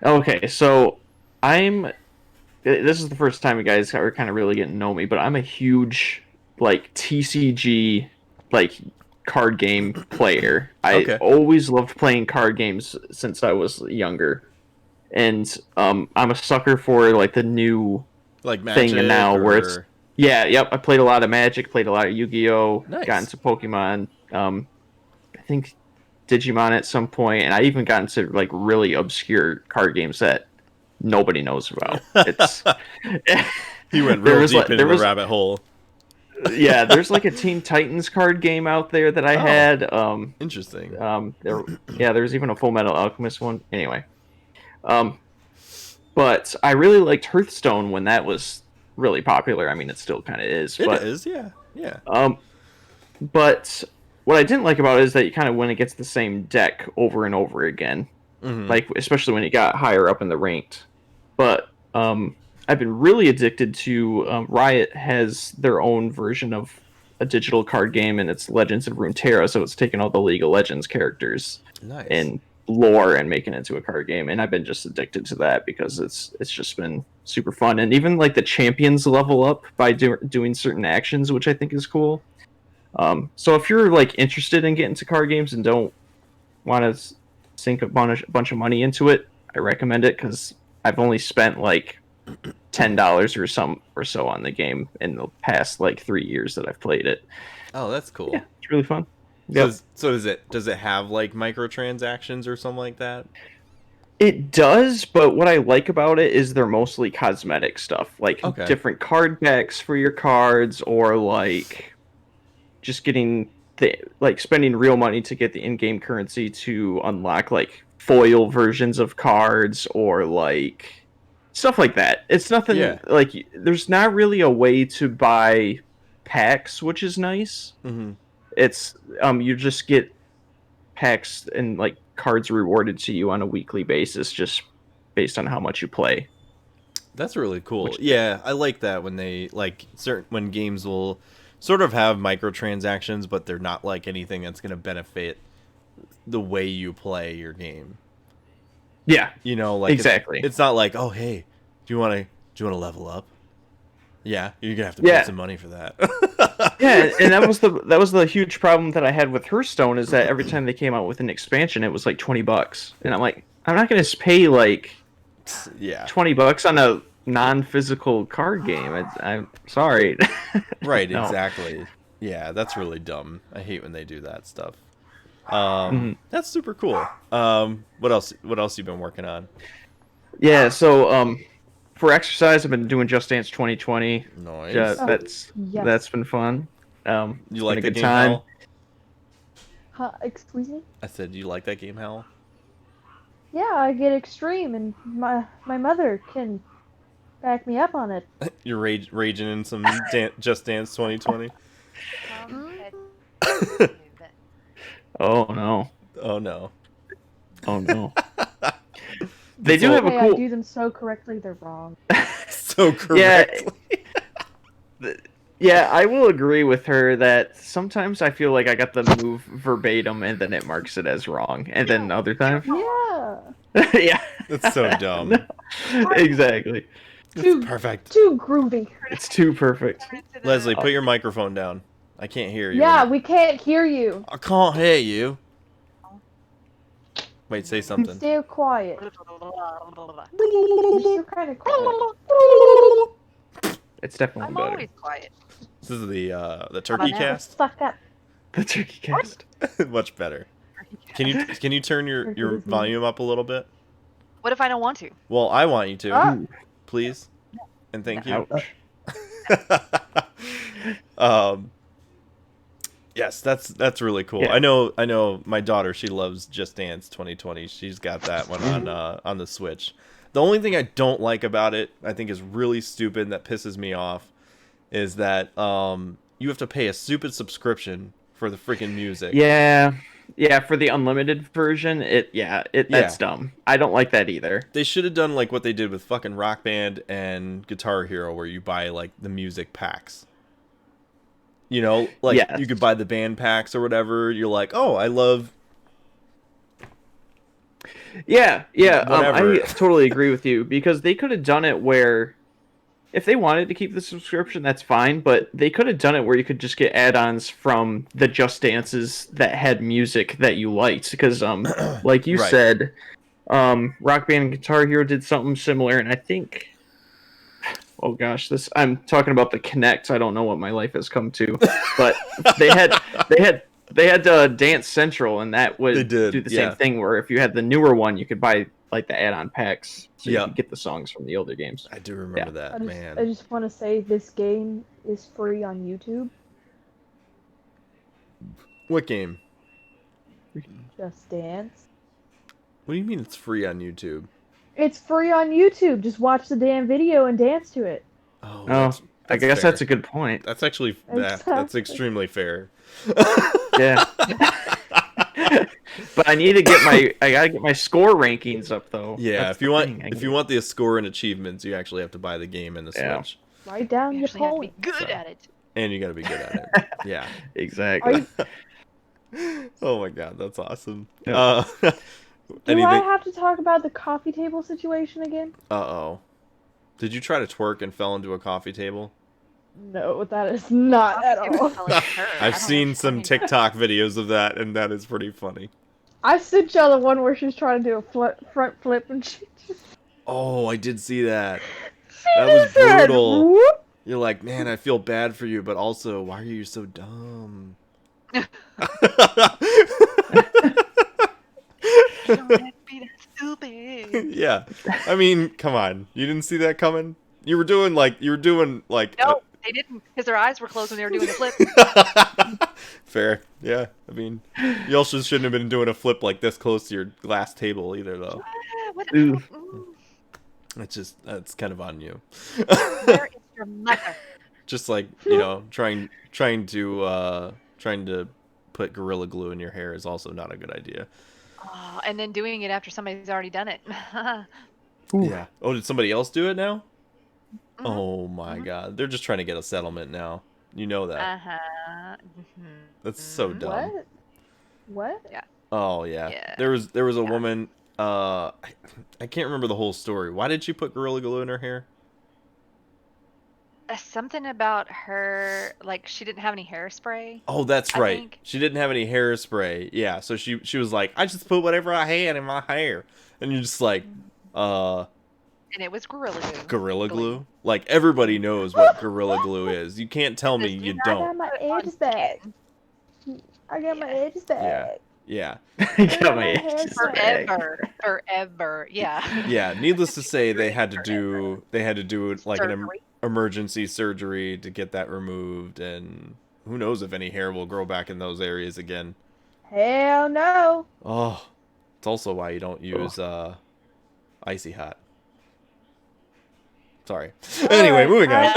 Okay, so this is the first time you guys are kind of really getting to know me, but I'm a huge like TCG like card game player. I always loved playing card games since I was younger, and I'm a sucker for like the new like Magic thing now where it's I played a lot of Magic, played a lot of Yu-Gi-Oh, got into Pokemon, I think Digimon at some point, and I even got into like really obscure card games that nobody knows about. It's he went real deep into the rabbit hole. Yeah, there's like a Teen Titans card game out there that I had. Interesting. There's even a Full Metal Alchemist one. Anyway, but I really liked Hearthstone when that was really popular. I mean, it still kind of is. It is, yeah. But what I didn't like about it is that you kind of went against the same deck over and over again, like especially when you got higher up in the ranked. But I've been really addicted to Riot has their own version of a digital card game, and it's Legends of Runeterra. So it's taking all the League of Legends characters and lore and making it into a card game, and I've been just addicted to that because it's just been super fun. And even like the champions level up by doing certain actions, which I think is cool. So if you're like interested in getting to card games and don't want to sink a bunch of money into it, I recommend it, because I've only spent like $10 or so on the game in the past like 3 years that I've played it. Oh, that's cool. Yeah, it's really fun. So does it have like microtransactions or something like that? It does, but what I like about it is they're mostly cosmetic stuff, like different card packs for your cards, or like just getting spending real money to get the in-game currency to unlock like foil versions of cards, or like stuff like that. It's nothing like there's not really a way to buy packs, which is nice. It's you just get packs and like cards rewarded to you on a weekly basis, just based on how much you play. That's really cool. Yeah, I like that when they when games will sort of have microtransactions, but they're not like anything that's going to benefit the way you play your game. Yeah, you know, like exactly. It's not like, oh hey, do you want to level up? Yeah, you're gonna have to pay some money for that. Yeah, and that was the huge problem that I had with Hearthstone, is that every time they came out with an expansion, it was like $20, and I'm like, I'm not gonna pay like $20 on a non-physical card game. I'm sorry. Right, No. exactly. Yeah, that's really dumb. I hate when they do that stuff. That's super cool. What else you been working on? Yeah, so for exercise, I've been doing Just Dance 2020. Nice. That's been fun. You like been a the good game, time. Hal? Excuse me? I said, you like that game, Hal? Yeah, I get extreme, and my mother can back me up on it. You're raging in some Just Dance 2020? Oh no. Oh no. Oh no. They do have a cool... I do them so correctly, they're wrong. So correctly. Yeah, I will agree with her that sometimes I feel like I got the move verbatim and then it marks it as wrong. And then other times... Yeah. Yeah. That's so dumb. No, exactly. It's perfect. Too groovy. It's too perfect. Leslie, put your microphone down. I can't hear you. Yeah, we can't hear you. I can't hear you. Wait, say something. Stay quiet. You're still kind of quiet. It's definitely I'm better. always quiet. This is the turkey cast. Fuck up. The turkey cast. Much better. Can you turn your volume up a little bit? What if I don't want to? Well, I want you to. Ah. Please. And thank you. Yes, that's really cool. Yeah. I know my daughter, she loves Just Dance 2020. She's got that one on the Switch. The only thing I don't like about it, I think is really stupid and that pisses me off, is that you have to pay a stupid subscription for the freaking music. Yeah. Yeah, for the unlimited version, that's dumb. I don't like that either. They should have done like what they did with fucking Rock Band and Guitar Hero, where you buy like the music packs. You know, like you could buy the band packs or whatever. You're like, oh, I love. Yeah. I totally agree with you, because they could have done it where, if they wanted to keep the subscription, that's fine. But they could have done it where you could just get add-ons from the Just Dances that had music that you liked. Because, like you said, Rock Band and Guitar Hero did something similar, and I think. Oh gosh, I'm talking about the Kinect. I don't know what my life has come to, but they had Dance Central, and that would do the same thing. Where if you had the newer one, you could buy like the add-on packs, so you could get the songs from the older games. I do remember that, man. I just want to say this game is free on YouTube. What game? Just Dance. What do you mean it's free on YouTube? It's free on YouTube. Just watch the damn video and dance to it. Oh, I guess that's a good point. That's actually that's extremely fair. Yeah. But I need to I gotta get my score rankings up though. Yeah, if you want the score and achievements, you actually have to buy the game and the Switch. Write down your points. Be good at it. And you gotta be good at it. Yeah. Exactly. Oh my god, that's awesome. Yeah. Do I have to talk about the coffee table situation again? Uh-oh. Did you try to twerk and fell into a coffee table? No, that is not at all. I've seen some TikTok videos of that, and that is pretty funny. I sent y'all the one where she's trying to do a front flip, and she just... Oh, I did see that. That was brutal. Whoop. You're like, man, I feel bad for you, but also, why are you so dumb? Don't have to be that stupid. Yeah, I mean, come on, you didn't see that coming. You were doing like. No, they didn't, because their eyes were closed when they were doing the flip. Fair, yeah. I mean, you also shouldn't have been doing a flip like this close to your glass table either, though. That's kind of on you. Where is your mother? Just like trying to put Gorilla Glue in your hair is also not a good idea. Oh, and then doing it after somebody's already done it. Yeah. Oh, did somebody else do it now? Mhm. Oh my God. They're just trying to get a settlement now. You know that. Uh-huh. That's so dumb. What? Yeah. Oh yeah. Yeah. There was a woman, I can't remember the whole story. Why did she put Gorilla Glue in her hair? Something about her, like she didn't have any hairspray. Oh, that's I right. think. She didn't have any hairspray. Yeah, so she was like, I just put whatever I had in my hair. And you're just like, And it was Gorilla Glue. Gorilla Glue? Like, everybody knows what Gorilla Glue is. You can't tell me you I got don't. my edges back. I got my edges back. Yeah. Got my edges back. Forever. Yeah. Yeah, needless to say, they had to do like an Surgery. emergency surgery to get that removed, and who knows if any hair will grow back in those areas again. Hell no. Oh, it's also why you don't use Icy Hot. Sorry. Anyway, moving on.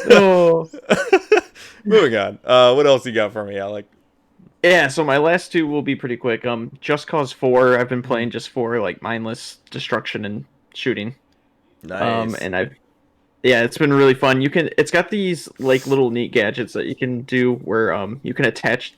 Oh. Moving on. What else you got for me, Alec? Yeah, so my last two will be pretty quick. Just Cause 4, I've been playing just for like mindless destruction and shooting. Nice. And it's been really fun. It's got these like little neat gadgets that you can do where you can attach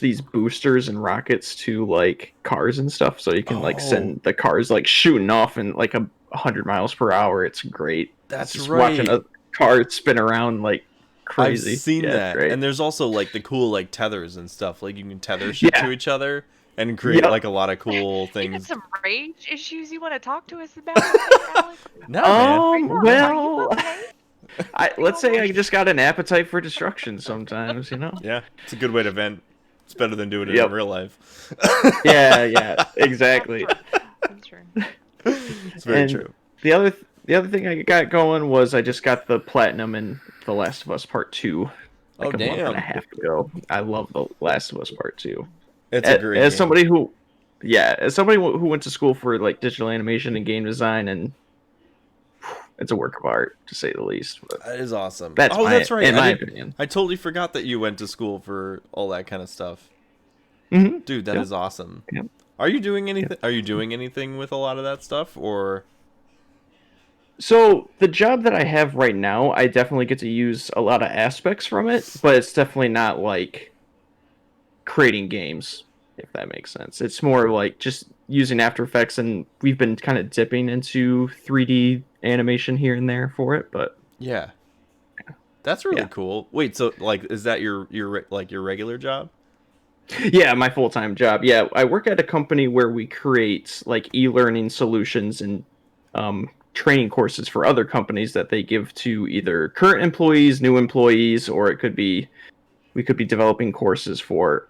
these boosters and rockets to like cars and stuff, so you can like send the cars like shooting off in like 100 miles per hour. It's great. That's just right. Watching a car spin around like crazy. I've seen that. Great. And there's also like the cool like tethers and stuff. Like you can tether shit to each other and create like a lot of cool You things. got some rage issues you want to talk to us about, Alex? No, man. Well, let's say I just got an appetite for destruction sometimes, you know? Yeah, it's a good way to vent. It's better than doing it in real life. Yeah, exactly. That's true. It's very true. The other thing I got going was I just got the platinum in The Last of Us Part 2 like a month and a half ago. I love The Last of Us Part 2. It's a great game. Somebody who went to school for like digital animation and game design, and it's a work of art to say the least. But that is awesome. that's right. In my opinion, I totally forgot that you went to school for all that kind of stuff. Mm-hmm. Dude, that is awesome. Yep. Are you doing anything? Yep. Are you doing anything with a lot of that stuff, or? So the job that I have right now, I definitely get to use a lot of aspects from it, but it's definitely not like creating games, if that makes sense. It's more like just using After Effects, and we've been kind of dipping into 3D animation here and there for it, but yeah, that's really cool. Wait, so like, is that your regular job? Yeah, my full-time job. Yeah, I work at a company where we create like e-learning solutions and training courses for other companies that they give to either current employees, new employees, or we could be developing courses for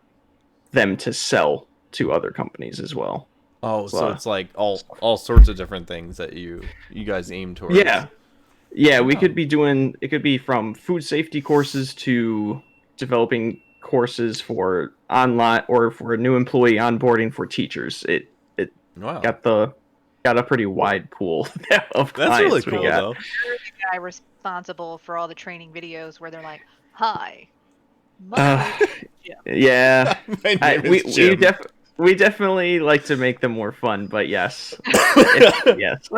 them to sell to other companies as well. Oh, so it's like all sorts of different things that you guys aim towards. Yeah, we could be doing, it could be from food safety courses to developing courses for online or for a new employee onboarding for teachers. It got a pretty wide pool of clients. That's really cool, though. You're the guy responsible for all the training videos where they're like, "Hi, yeah, my name is Jim." We definitely like to make them more fun, but yes, yes.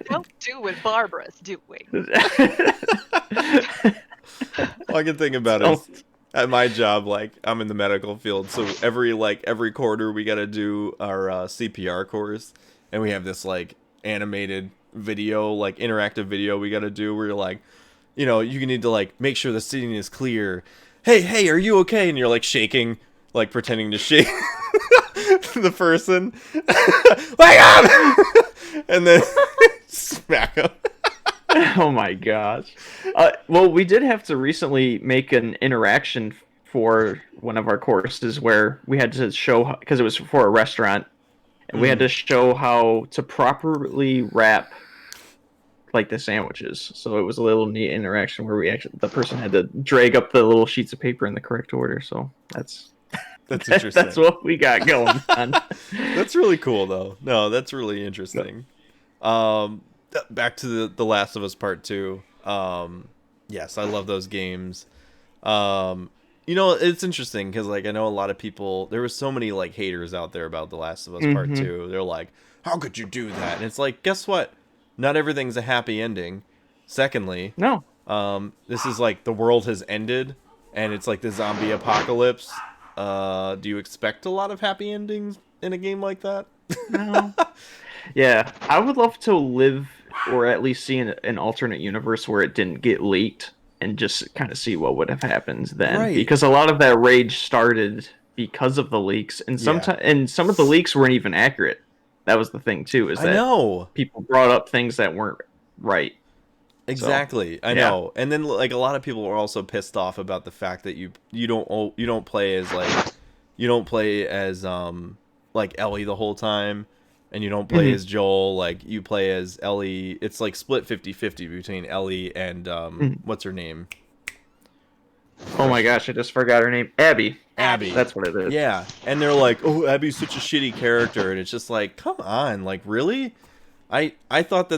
Don't do what Barbara's doing. All I can think about is at my job, like I'm in the medical field, so every quarter we got to do our CPR course. And we have this like animated video, like interactive video we got to do where you're like, you know, you need to like make sure the seating is clear. Hey, are you okay? And you're like shaking, like pretending to shake the person. Wake up! And then smack them. Oh my gosh. Well, we did have to recently make an interaction for one of our courses where we had to show, because it was for a restaurant, and we had to show how to properly wrap like the sandwiches. So it was a little neat interaction where the person had to drag up the little sheets of paper in the correct order. So that's interesting. That's what we got going on. That's really cool, though. No, that's really interesting. Back to the Last of Us Part 2. Yes, I love those games. You know, it's interesting because like I know a lot of people. There were so many like haters out there about The Last of Us Part 2. They're like, "How could you do that?" And it's like, guess what? Not everything's a happy ending. Secondly, No. this is like the world has ended, and it's like the zombie apocalypse. Do you expect a lot of happy endings in a game like that? No. Yeah, I would love to live or at least see an alternate universe where it didn't get leaked and just kind of see what would have happened then. Right. Because a lot of that rage started because of the leaks, and and some of the leaks weren't even accurate. That was the thing too, is that I know people brought up things that weren't right. exactly. I know, and then like a lot of people were also pissed off about the fact that you don't play as like Ellie the whole time. And you don't play as Joel, like, you play as Ellie. It's, like, split 50-50 between Ellie and, what's her name? Oh my gosh, I just forgot her name. Abby. Abby. That's what it is. Yeah. And they're like, oh, Abby's such a shitty character. And it's just like, come on, like, really? I thought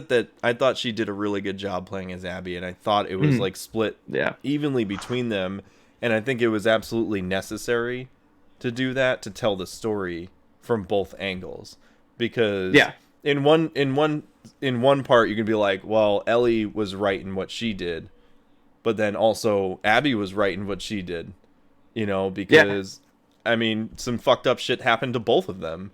I thought she did a really good job playing as Abby, and I thought it was, like, split evenly between them. And I think it was absolutely necessary to do that, to tell the story from both angles. Because in one part you can be like, well, Ellie was right in what she did, but then also Abby was right in what she did, you know, because I mean some fucked up shit happened to both of them.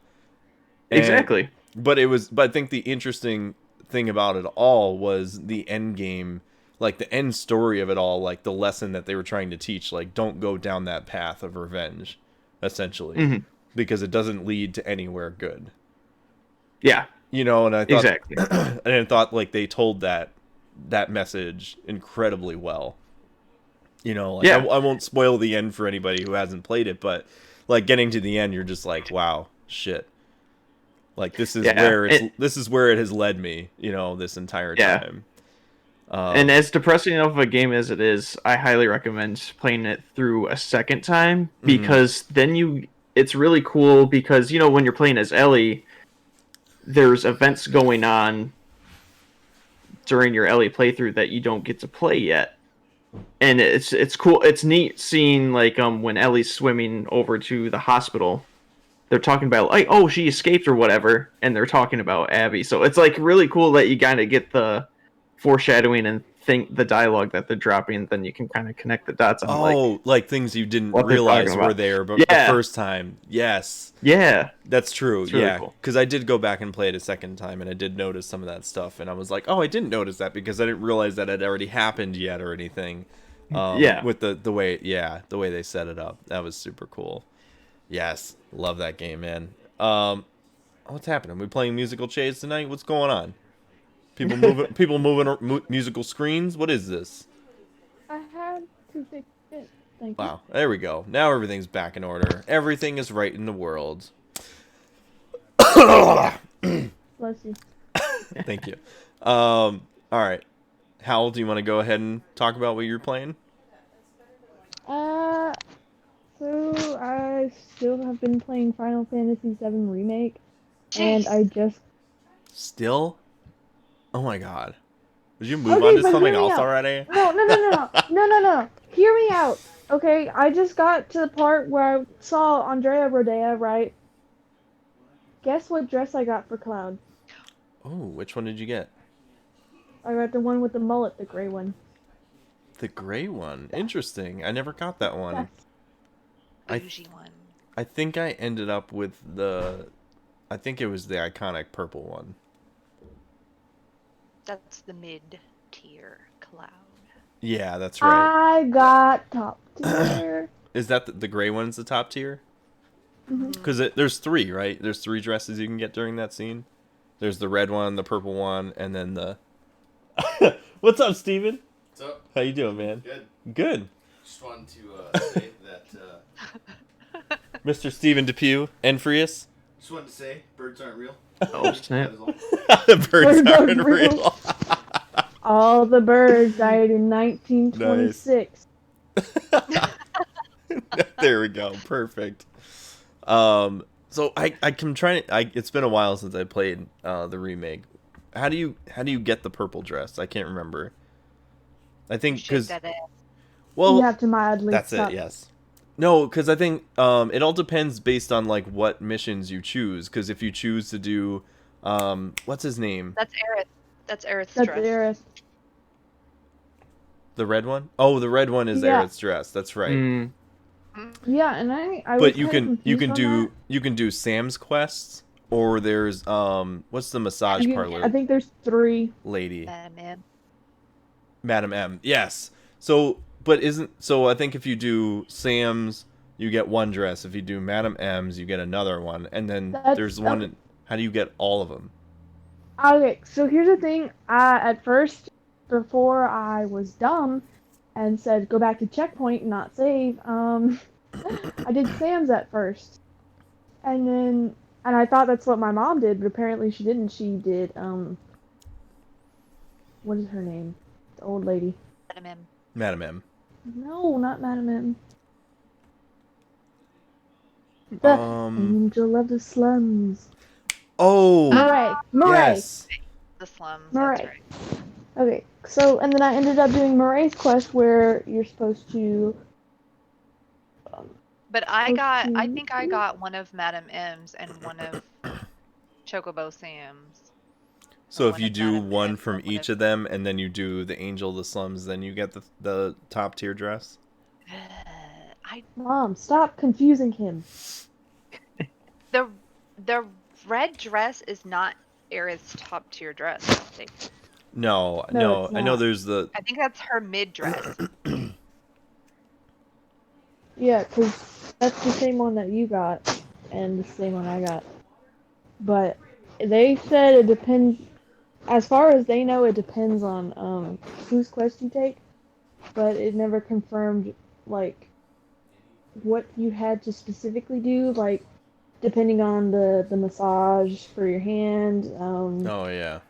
Exactly. But I think the interesting thing about it all was the end game, like the end story of it all, like the lesson that they were trying to teach, like don't go down that path of revenge, essentially, because it doesn't lead to anywhere good. Yeah, you know, and I thought exactly. and I thought like they told that message incredibly well. You know, like I won't spoil the end for anybody who hasn't played it, but like getting to the end, you're just like, wow, shit. Like this is where it has led me, you know, this entire time. And as depressing of a game as it is, I highly recommend playing it through a second time, because then it's really cool because, you know, when you're playing as Ellie, there's events going on during your Ellie playthrough that you don't get to play yet. And it's cool. It's neat seeing like when Ellie's swimming over to the hospital, they're talking about like, oh, she escaped or whatever, and they're talking about Abby. So it's like really cool that you kind of get the foreshadowing and think the dialogue that they're dropping, then you can kind of connect the dots on like things you didn't realize were there but the first time. Yes. Yeah. That's true. It's really cool. Because I did go back and play it a second time, and I did notice some of that stuff, and I was like, oh, I didn't notice that because I didn't realize that it already happened yet or anything. With the way they set it up. That was super cool. Yes. Love that game, man. What's happening? We playing musical chairs tonight? What's going on? People moving musical screens. What is this? I had to fix it. Thank you. Wow, there we go. Now everything's back in order. Everything is right in the world. Bless you. Thank you. All right, Howl, do you want to go ahead and talk about what you're playing? So I still have been playing Final Fantasy 7 Remake, and I just still. Oh my god. Would you move on to something else already? No. Hear me out. Okay, I just got to the part where I saw Andrea Rodea, right? Guess what dress I got for Cloud? Oh, which one did you get? I got the one with the mullet, the gray one. The gray one? Interesting. I never got that one. Bougie one. I think I ended up with I think it was the iconic purple one. That's the mid-tier Cloud. Yeah, that's right. I got top tier. Is that the gray one's the top tier? Because there's three, right? There's three dresses you can get during that scene. There's the red one, the purple one, and then the... What's up, Steven? What's up? How you doing, man? Good. Just wanted to say that... Mr. Steven Depew, Enfrius. Just wanted to say, birds aren't real. Oh, snap. The birds aren't real. All the birds died in 1926. Nice. There we go. Perfect. So I'm trying to. It's been a while since I played the remake. How do you get the purple dress? I can't remember. I think Shake because that ass. well, You have to mildly that's suck. it. Yes. No, because I think it all depends based on like what missions you choose. Because if you choose to do, what's his name? That's Aerith. That's Aerith's That's dress. Aerith. The red one? Oh, the red one is Yeah. Aerith's dress. That's right. Mm. Yeah, and I But was you kinda can confused on do Sam's quests, or there's what's the that. massage parlor I think there's 3. lady? Man. Madam M. Yes. So, but isn't so? I think if you do Sam's, you get one dress. If you do Madam M's, you get another one, and then there's one. Okay. How do you get all of them? Okay, so here's the thing. At first, before I was dumb and said go back to checkpoint and not save, I did Sam's at first. And I thought that's what my mom did, but apparently she didn't. She did, what is her name? The old lady. Madam M. Madam M. No, not Madam M. The Angel of the Slums. Oh. Murray. Yes. The slums. Murray. That's right. Okay, so, and then I ended up doing Murray's quest where you're supposed to... But I think I got one of Madam M's and one of Chocobo Sam's. So if One you of do Madam one M's from and one each of- of them, and then you do the Angel of the Slums, then you get the top tier dress. Mom, stop confusing him. The red dress is not Aerith's top tier dress, I don't think. No, No, it's I know not. there's the I think that's her mid dress. Yeah, because that's the same one that you got, and the same one I got. But they said it depends, as far as they know, it depends on whose quest you take, but it never confirmed, like, what you had to specifically do, like, depending on the massage for your hand, oh yeah.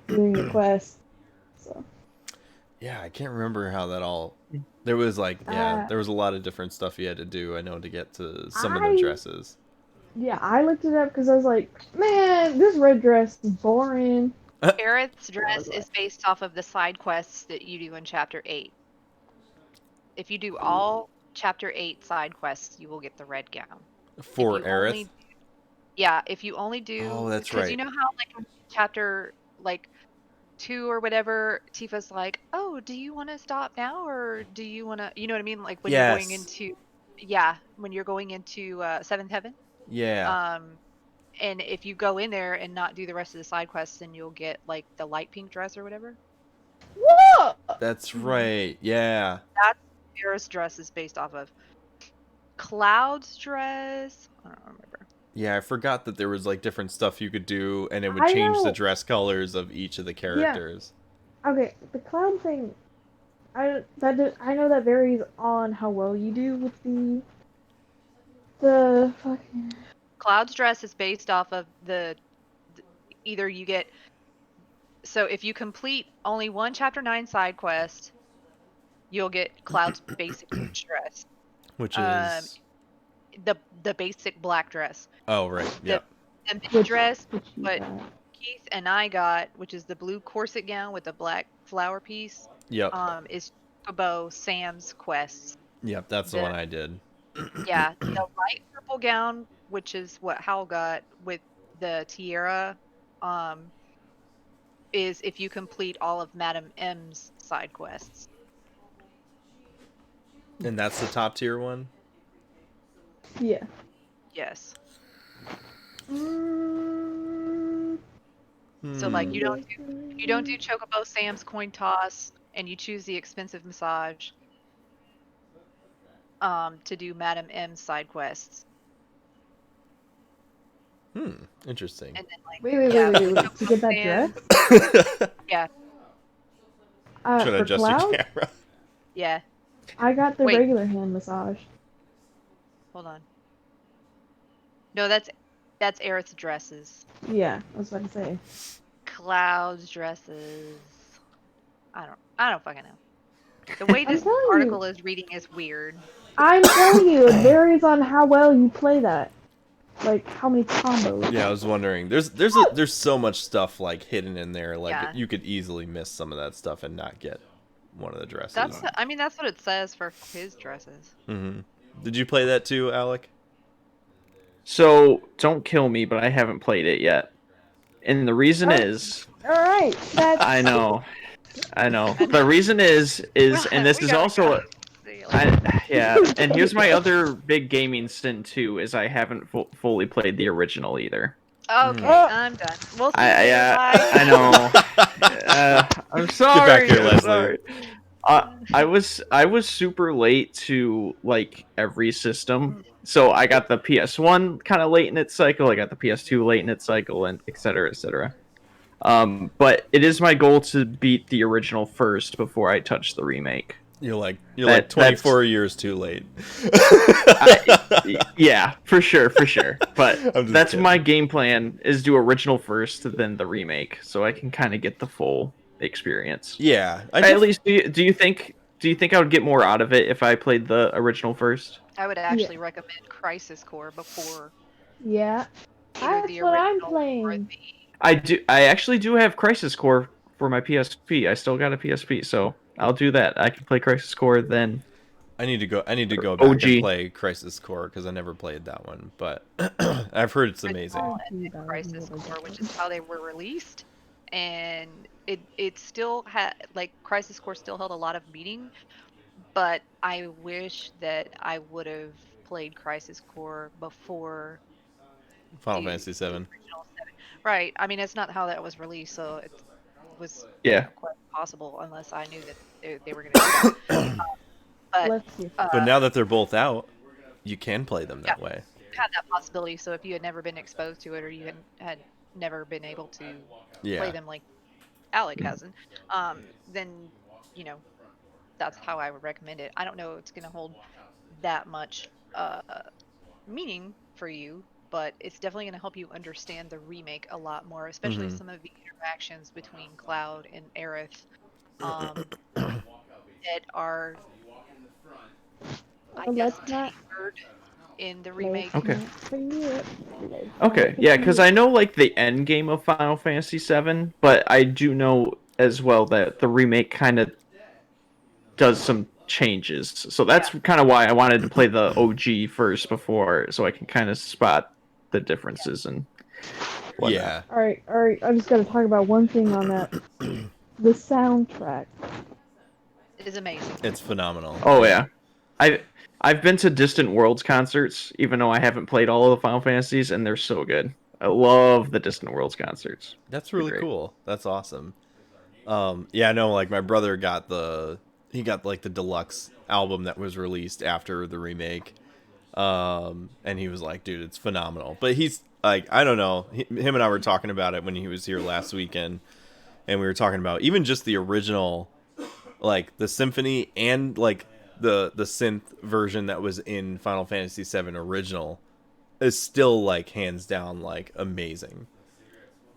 doing the quest. So. Yeah, I can't remember how that all. There was like, there was a lot of different stuff you had to do. I know to get to some of the dresses. Yeah, I looked it up because I was like, man, this red dress is boring. Aerith's dress is based off of the side quests that you do in Chapter 8. If you do all Chapter 8 side quests, you will get the red gown. For Aerith? If you only do... Oh, that's Because right. you know how, like, in Chapter, like, 2 or whatever, Tifa's like, oh, do you want to stop now, or do you want to... You know what I mean? Like, when you're going into... Yeah, when you're going into 7th Heaven. Yeah. And if you go in there and not do the rest of the side quests, then you'll get, like, the light pink dress or whatever. Whoa! That's right. Yeah. That's what Aerith's dress is based off of. Cloud's dress... I don't remember. Yeah, I forgot that there was like different stuff you could do, and it would I change the know. dress colors of each of the characters. Okay, the clown thing, I know that varies on how well you do with the fucking... Cloud's dress is based off of either you get... So if you complete only one Chapter 9 side quest, you'll get Cloud's basic dress. Which is... The basic black dress. Oh, right. Yeah. The mid dress, which you but got. Keith and I got, which is the blue corset gown with the black flower piece, Yep. is Chocobo Sam's quest. Yep, that's the one I did. Yeah, the light purple gown, which is what Howl got with the tiara, is if you complete all of Madam M's side quests. And that's the top tier one? Yeah. Yes. Mm, So like you don't do Chocobo Sam's coin toss, and you choose the expensive massage to do Madam M's side quests. Interesting. And then like wait. To get that dress? Yeah. Should I For adjust Cloud? your camera? Yeah. I got the Wait. regular hand massage. Hold on. No, that's Aerith's dresses. Yeah, I was about to say. Cloud's dresses. I don't fucking know. The way this telling you. article is reading is weird. I'm telling you, it varies on how well you play that. Like, how many combos. Yeah, I was wondering. There's so much stuff like hidden in there. Like Yeah. you could easily miss some of that stuff and not get one of the dresses. That's what it says for his dresses. Mm-hmm. Did you play that too, Alec? So don't kill me, but I haven't played it yet, and the reason is. All right, that's. I know. The reason is, and this is also. Yeah, and here's my other big gaming sin too: is I haven't fully played the original either. Okay, I'm done. We'll see. I know. I'm sorry. Get back here, Leslie. I was super late to like every system, so I got the PS1 kind of late in its cycle. I got the PS2 late in its cycle, and etc. etc. But it is my goal to beat the original first before I touch the remake. You're like 24 years too late. Yeah, for sure. But that's kidding. my game plan: is do original first, then the remake, so I can kind of get the full experience. Yeah. At least, do you think I would get more out of it if I played the original first? I would actually recommend Crisis Core before. Yeah, either that's what I'm playing. I actually do have Crisis Core for my PSP. I still got a PSP, so I'll do that. I can play Crisis Core then. I need to go back OG. and play Crisis Core because I never played that one, but I've heard it's amazing. And Crisis Core, which is how they were released, and it still had Crisis Core still held a lot of meaning, but I wish that I would have played Crisis Core before Final Fantasy 7. Right. I mean, it's not how that was released, so it was quite possible unless I knew that they were going to do that. But now that they're both out, you can play them that way. You had that possibility, so if you had never been exposed to it or you had never been able to play them like Alec hasn't, then, that's how I would recommend it. I don't know if it's going to hold that much meaning for you, but it's definitely going to help you understand the remake a lot more, especially some of the interactions between Cloud and Aerith that are, I guess, tapered in the remake. Okay, yeah, because I know the end game of Final Fantasy VII, but I do know as well that the remake kind of does some changes. So that's kind of why I wanted to play the OG first before, so I can kind of spot the differences and whatnot. Yeah. All right. I just got to talk about one thing on that. The soundtrack is amazing. It's phenomenal. Oh yeah, I've been to Distant Worlds concerts, even though I haven't played all of the Final Fantasies, and they're so good. I love the Distant Worlds concerts. That's really cool. That's awesome. Yeah, no, my brother got the deluxe album that was released after the remake. And he was like, dude, it's phenomenal. But he's I don't know. Him and I were talking about it when he was here last weekend, and we were talking about even just the original, the symphony and the synth version that was in Final Fantasy VII original is still hands down amazing.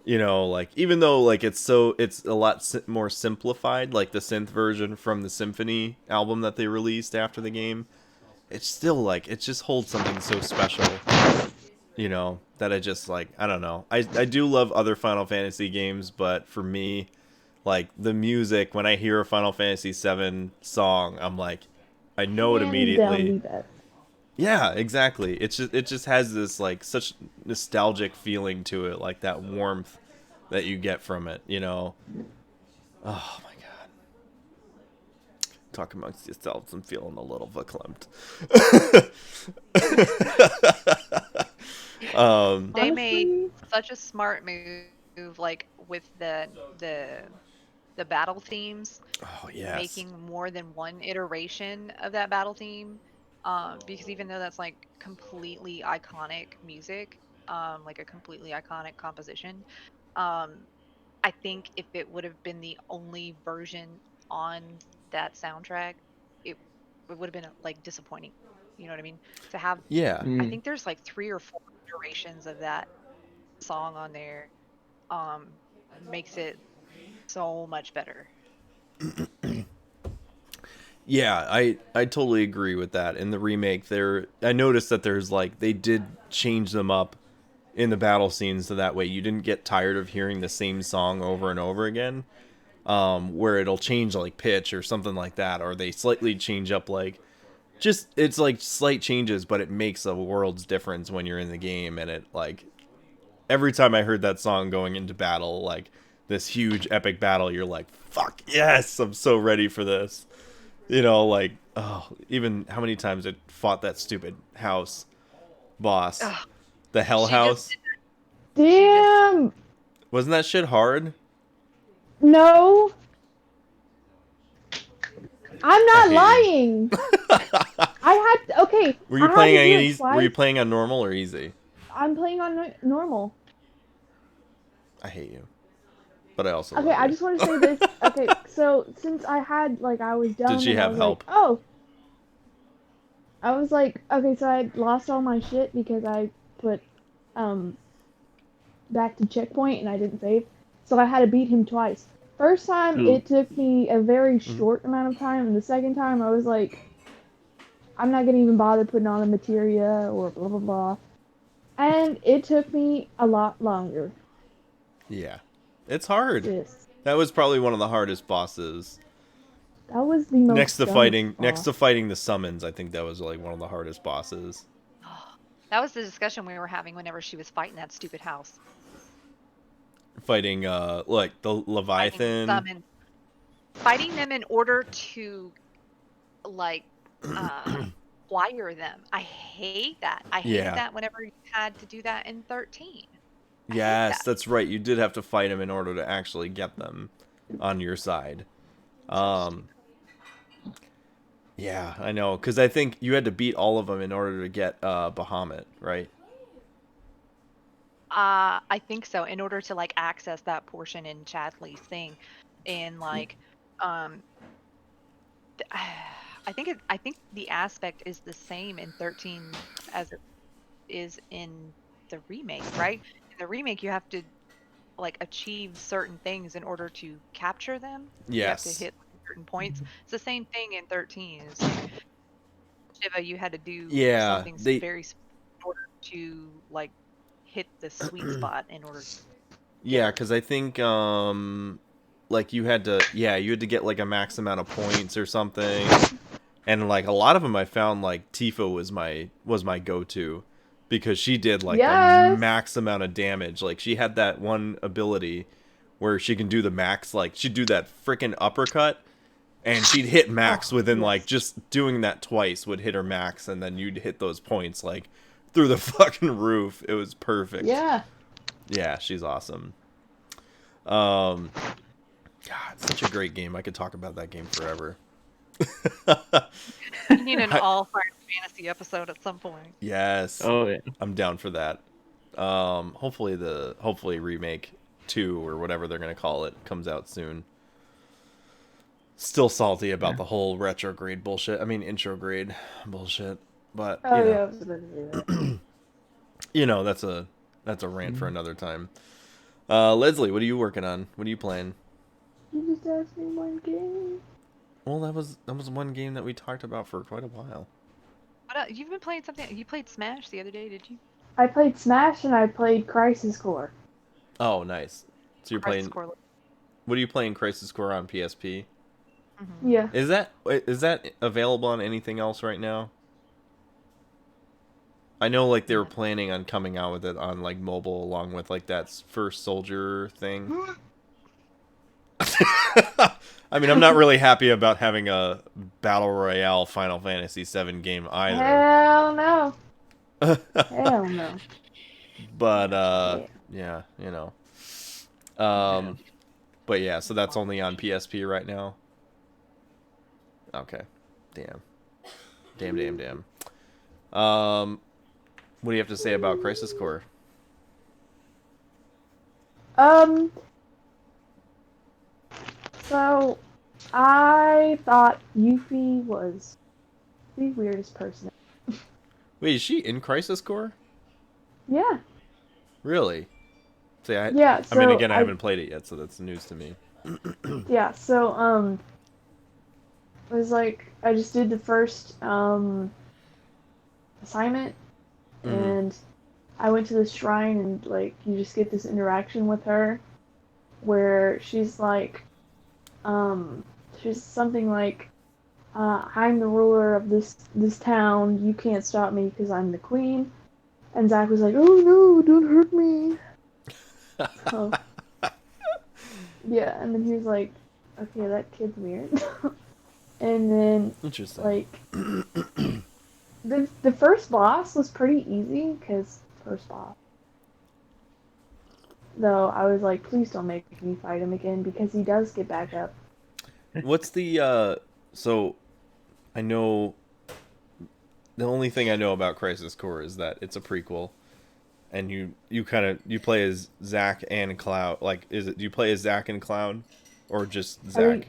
Even though it's a lot more simplified, the synth version from the Symphony album that they released after the game, it's still it just holds something so special, that I just I don't know. I do love other Final Fantasy games, but for me, the music, when I hear a Final Fantasy VII song, I'm I know it immediately. Yeah, exactly. It just has this such nostalgic feeling to it, that warmth that you get from it, Oh my god. Talk amongst yourselves, I'm feeling a little verklempt. They made such a smart move with the battle themes. Oh yes. Making more than one iteration of that battle theme. Because even though that's completely iconic music, a completely iconic composition, I think if it would have been the only version on that soundtrack, it would have been disappointing. You know what I mean? To have, I think there's 3 or 4 iterations of that song on there, makes it so much better. Yeah, I totally agree with that. In the remake, I noticed that there's they did change them up in the battle scenes so that way you didn't get tired of hearing the same song over and over again. where it'll change like pitch or something like that, or they slightly change up like just it's like slight changes, but it makes a world's difference when you're in the game. And it like every time I heard that song going into battle, like this huge epic battle, you're like, fuck yes, I'm so ready for this. You know, like, oh, even how many times it fought that stupid house boss, Ugh. the Hell She House. just- Damn. Wasn't that shit hard? No. I'm not I lying. I had okay. Were you I had playing to on do it easy? Were you playing on normal or easy? I'm playing on normal. I hate you, but I also Okay, love I you. just want to say this. Okay, so since I had like I was done. Did she and I have was help? Like, oh. I was like, okay, so I lost all my shit because I put back to checkpoint and I didn't save. So I had to beat him twice. First time it took me a very short amount of time, and the second time I was like, I'm not gonna even bother putting on the materia or blah blah blah. And it took me a lot longer. Yeah, it's hard. Yes. That was probably one of the hardest bosses. That was the most Next to dumbest boss. fighting the summons, I think that was like one of the hardest bosses. That was the discussion we were having whenever she was fighting that stupid house. Fighting like the Leviathan. Fighting them in order to like wire them. I hate that. I hated that whenever you had to do that in 13. Yes, that's right. You did have to fight them in order to actually get them on your side. Yeah, I know, because I think you had to beat all of them in order to get Bahamut, right? I think so. In order to like access that portion in Chadley's thing, and like, I think the aspect is the same in 13 as it is in the remake, right? In the remake, you have to like achieve certain things in order to capture them. Yes. You have to hit certain points. It's the same thing in 13. It's like, Shiva, you had to do something very specific in order to like hit the sweet spot in order. Yeah, because I think like you had to get like a max amount of points or something, and like a lot of them I found like Tifa was my go-to because she did like the max amount of damage. Like she had that one ability where she can do the max, like she'd do that freaking uppercut and she'd hit max within like just doing that twice would hit her max, and then you'd hit those points like through the fucking roof. It was perfect. Yeah, she's awesome. God, such a great game. I could talk about that game forever. You need an all Final Fantasy episode at some point. Yes. Oh yeah. I'm down for that. Hopefully remake 2 or whatever they're gonna call it comes out soon. Still salty about the whole retrograde bullshit. I mean intrograde bullshit. But you know, that's a rant for another time. Leslie, what are you working on? What are you playing? You just asked me one game. Well, that was one game that we talked about for quite a while. What else? You've been playing something. You played Smash the other day, did you? I played Smash and I played Crisis Core. Oh, nice. So you're Crisis playing. Core. What are you playing? Crisis Core on PSP? Mm-hmm. Yeah. Is that available on anything else right now? I know, like, they were planning on coming out with it on, like, mobile along with, like, that first Soldier thing. I mean, I'm not really happy about having a Battle Royale Final Fantasy VII game either. Hell no. Hell no. But, yeah, you know. But, yeah, so that's only on PSP right now? Okay. Damn. What do you have to say about Crisis Core? So, I thought Yuffie was the weirdest person. Wait, is she in Crisis Core? Yeah. Really? See, I mean, again, I haven't played it yet, so that's news to me. Yeah, so, it was like, I just did the first, assignment, and I went to this shrine, and, like, you just get this interaction with her, where she's like, she's something like, I'm the ruler of this town. You can't stop me because I'm the queen. And Zach was like, oh no, don't hurt me. So, yeah, and then he was like, okay, that kid's weird. And then, Interesting. like, the first boss was pretty easy, because first boss. Though, I was like, please don't make me fight him again, because he does get back up. What's the, so, I know, the only thing I know about Crisis Core is that it's a prequel. And you play as Zack and Cloud. Like, do you play as Zack and Cloud? Or just Zack?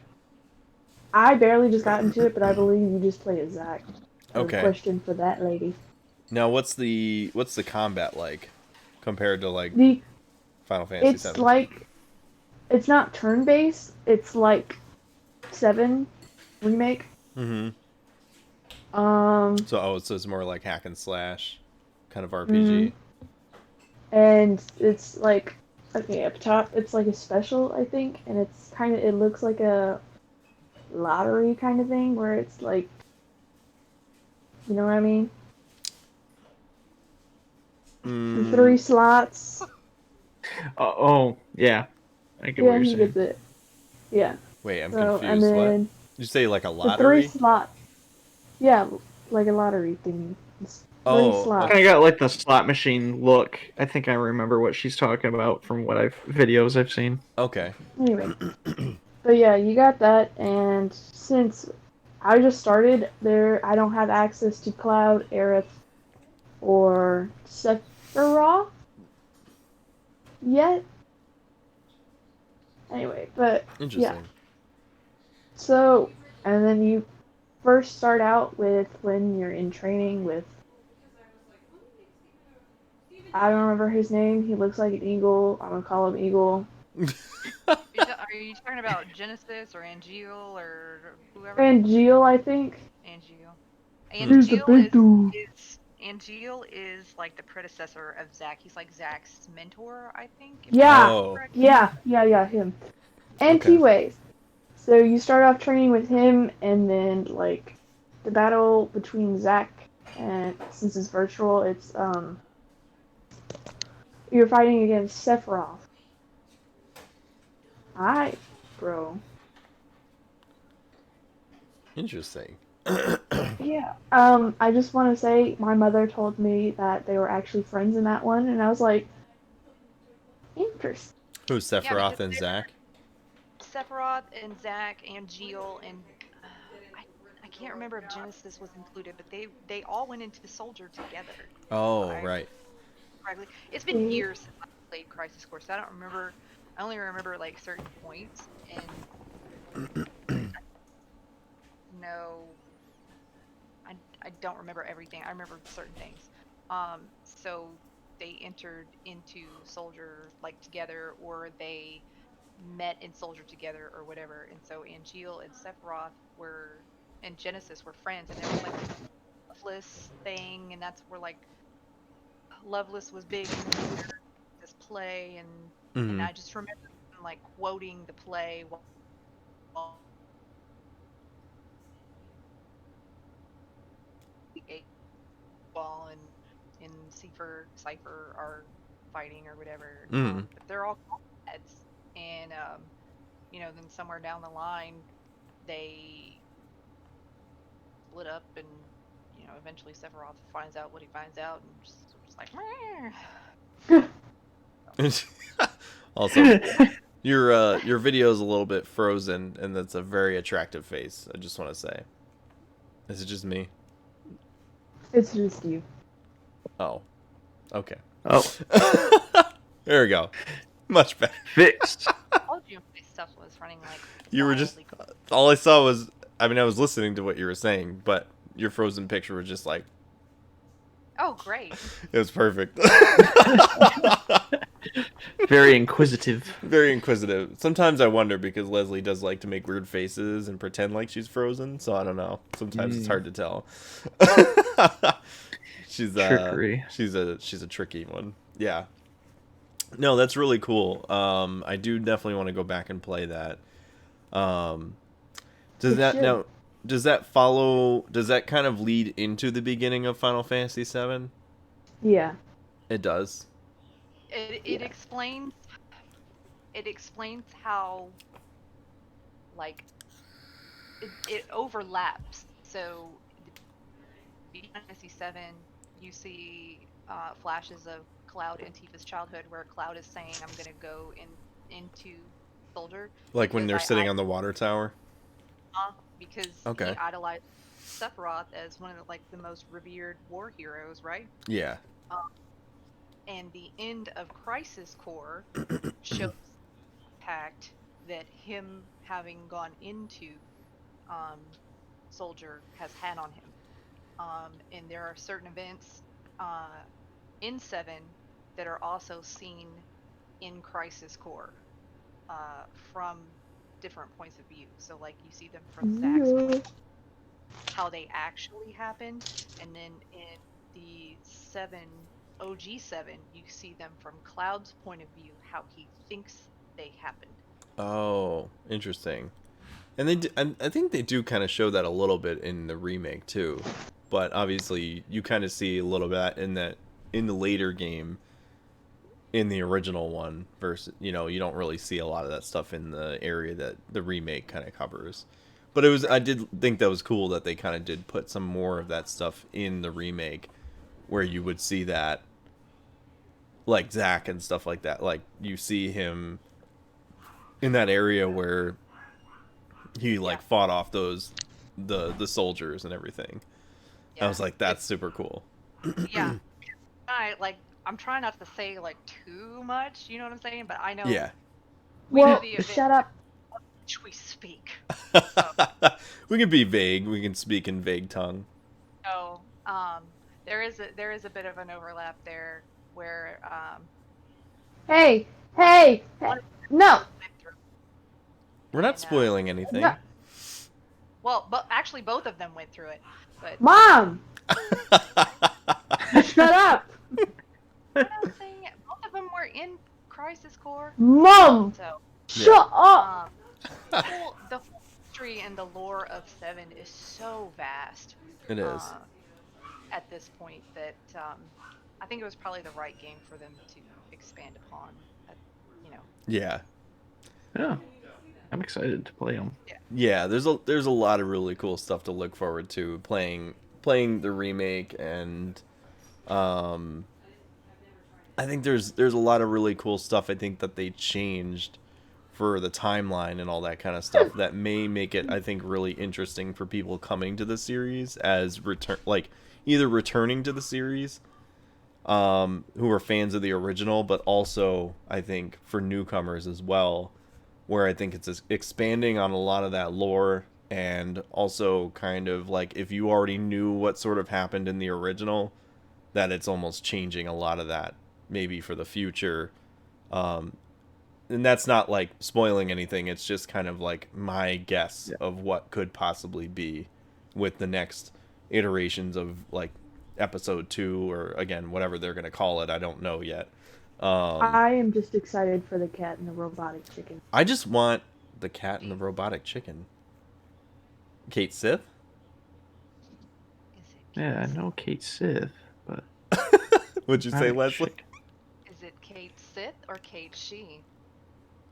I barely just got into it, but I believe you just play as Zack. Okay. Question for that lady. Now, what's the combat like compared to like Final Fantasy VII? It's like, it's not turn-based. It's like 7 Remake. Mm-hmm. So it's more like hack and slash kind of RPG. Mm-hmm. And it's like, okay, up top, it's like a special, I think, and it's kind of, it looks like a lottery kind of thing, where it's like, you know what I mean? 3 slots. Oh, yeah. I get what you're saying. Gets it. Yeah. Wait, I'm So, confused. and then What? Did you say like a lottery? 3 slots. Yeah, like a lottery thingy. It's 3 slots. Kind of got like the slot machine look. I think I remember what she's talking about from what videos I've seen. Okay. Anyway. But yeah, you got that, and since I just started there, I don't have access to Cloud, Aerith, or Sephiroth yet. Anyway, but Interesting. yeah. So, and then you first start out with when you're in training with, I don't remember his name. He looks like an eagle. I'm gonna call him Eagle. Are you talking about Genesis or Angeal or whoever? Angeal, I think. Angeal. He's the big dude. Angeal is like the predecessor of Zack. He's like Zack's mentor, I think. Yeah, yeah, him. Anyways, so you start off training with him, and then like the battle between Zack and, since it's virtual, it's you're fighting against Sephiroth. Alright, bro. Interesting. Yeah. I just want to say my mother told me that they were actually friends in that one, and I was like, interesting. Who's Sephiroth and Zack? Sephiroth and Zack, Angeal, and I can't remember if Genesis was included, but they all went into the soldier together. Oh, right. It's been years since I played Crisis Core, so I don't remember. I only remember like certain points, and no, I don't remember everything. I remember certain things. So they entered into Soldier like together, or they met in Soldier together, or whatever. And so Angeal and Sephiroth and Genesis were friends, and there was like this Loveless thing, and that's where like Loveless was big in this play, and I just remember like quoting the play while and Cypher are fighting or whatever. But they're all comrades, and then somewhere down the line they split up, and eventually Sephiroth finds out what he finds out, and just like. Also, your video is a little bit frozen, and that's a very attractive face. I just want to say. Is it just me? It's just you. Oh. Okay. Oh. There we go. Much better. Fixed. I told you my stuff was running like. You were just. All I saw was. I mean, I was listening to what you were saying, but your frozen picture was just like. Oh, great. It was perfect. Very inquisitive. Very inquisitive. Sometimes I wonder, because Leslie does like to make weird faces and pretend like she's frozen, so I don't know. Sometimes it's hard to tell. She's trickery. She's a tricky one. Yeah. No, that's really cool. I do definitely want to go back and play that. Does that follow? Does that kind of lead into the beginning of Final Fantasy VII? Yeah. It does. It explains. It explains how, like, it overlaps. So, in Final Fantasy VII, you see flashes of Cloud and Tifa's childhood, where Cloud is saying, "I'm gonna go into Soldier." Like when they're sitting on the water tower. Because Okay. he idolized Sephiroth as one of the most revered war heroes, right? Yeah. And the end of Crisis Core shows the impact that him having gone into Soldier has had on him. And there are certain events in 7 that are also seen in Crisis Core from different points of view. So, like, you see them from Zack's point, how they actually happened, and then in the OG 7, you see them from Cloud's point of view, how he thinks they happened. Oh, interesting. And I think they do kind of show that a little bit in the remake too, but obviously you kind of see a little bit in the later game, in the original one, versus you don't really see a lot of that stuff in the area that the remake kind of covers. But I did think that was cool that they kind of did put some more of that stuff in the remake, where you would see that, like Zack and stuff like that. Like you see him in that area where he fought off the soldiers and everything. Yeah. I was like, that's super cool. Yeah. I'm trying not to say too much, you know what I'm saying? But I know. Yeah. Well, shut up. Which we speak. So. We can be vague. We can speak in vague tongue. So, there is a bit of an overlap there where. Hey! No. We're not spoiling anything. No. Well, but actually, both of them went through it. But Mom. Shut up. I'm saying both of them were in Crisis Core. Mom. So, shut up. The whole history and the lore of 7 is so vast. It is. At this point, that I think it was probably the right game for them to expand upon. Yeah. Yeah. I'm excited to play them. Yeah, there's a lot of really cool stuff to look forward to playing the remake, and I think there's a lot of really cool stuff I think that they changed for the timeline and all that kind of stuff that may make it, I think, really interesting for people coming to the series as either returning to the series who are fans of the original, but also I think for newcomers as well, where I think it's expanding on a lot of that lore, and also kind of like if you already knew what sort of happened in the original, that it's almost changing a lot of that maybe for the future. And that's not like spoiling anything, it's just kind of like my guess of what could possibly be with the next iterations of like episode 2, or again whatever they're going to call it, I don't know yet. I am just excited for the cat and the robotic chicken. I just want the cat and the robotic chicken. Kate Sith? Yeah, I know Kate Sith, but... What'd you say, Leslie? Is it Kate Sith or Kate She?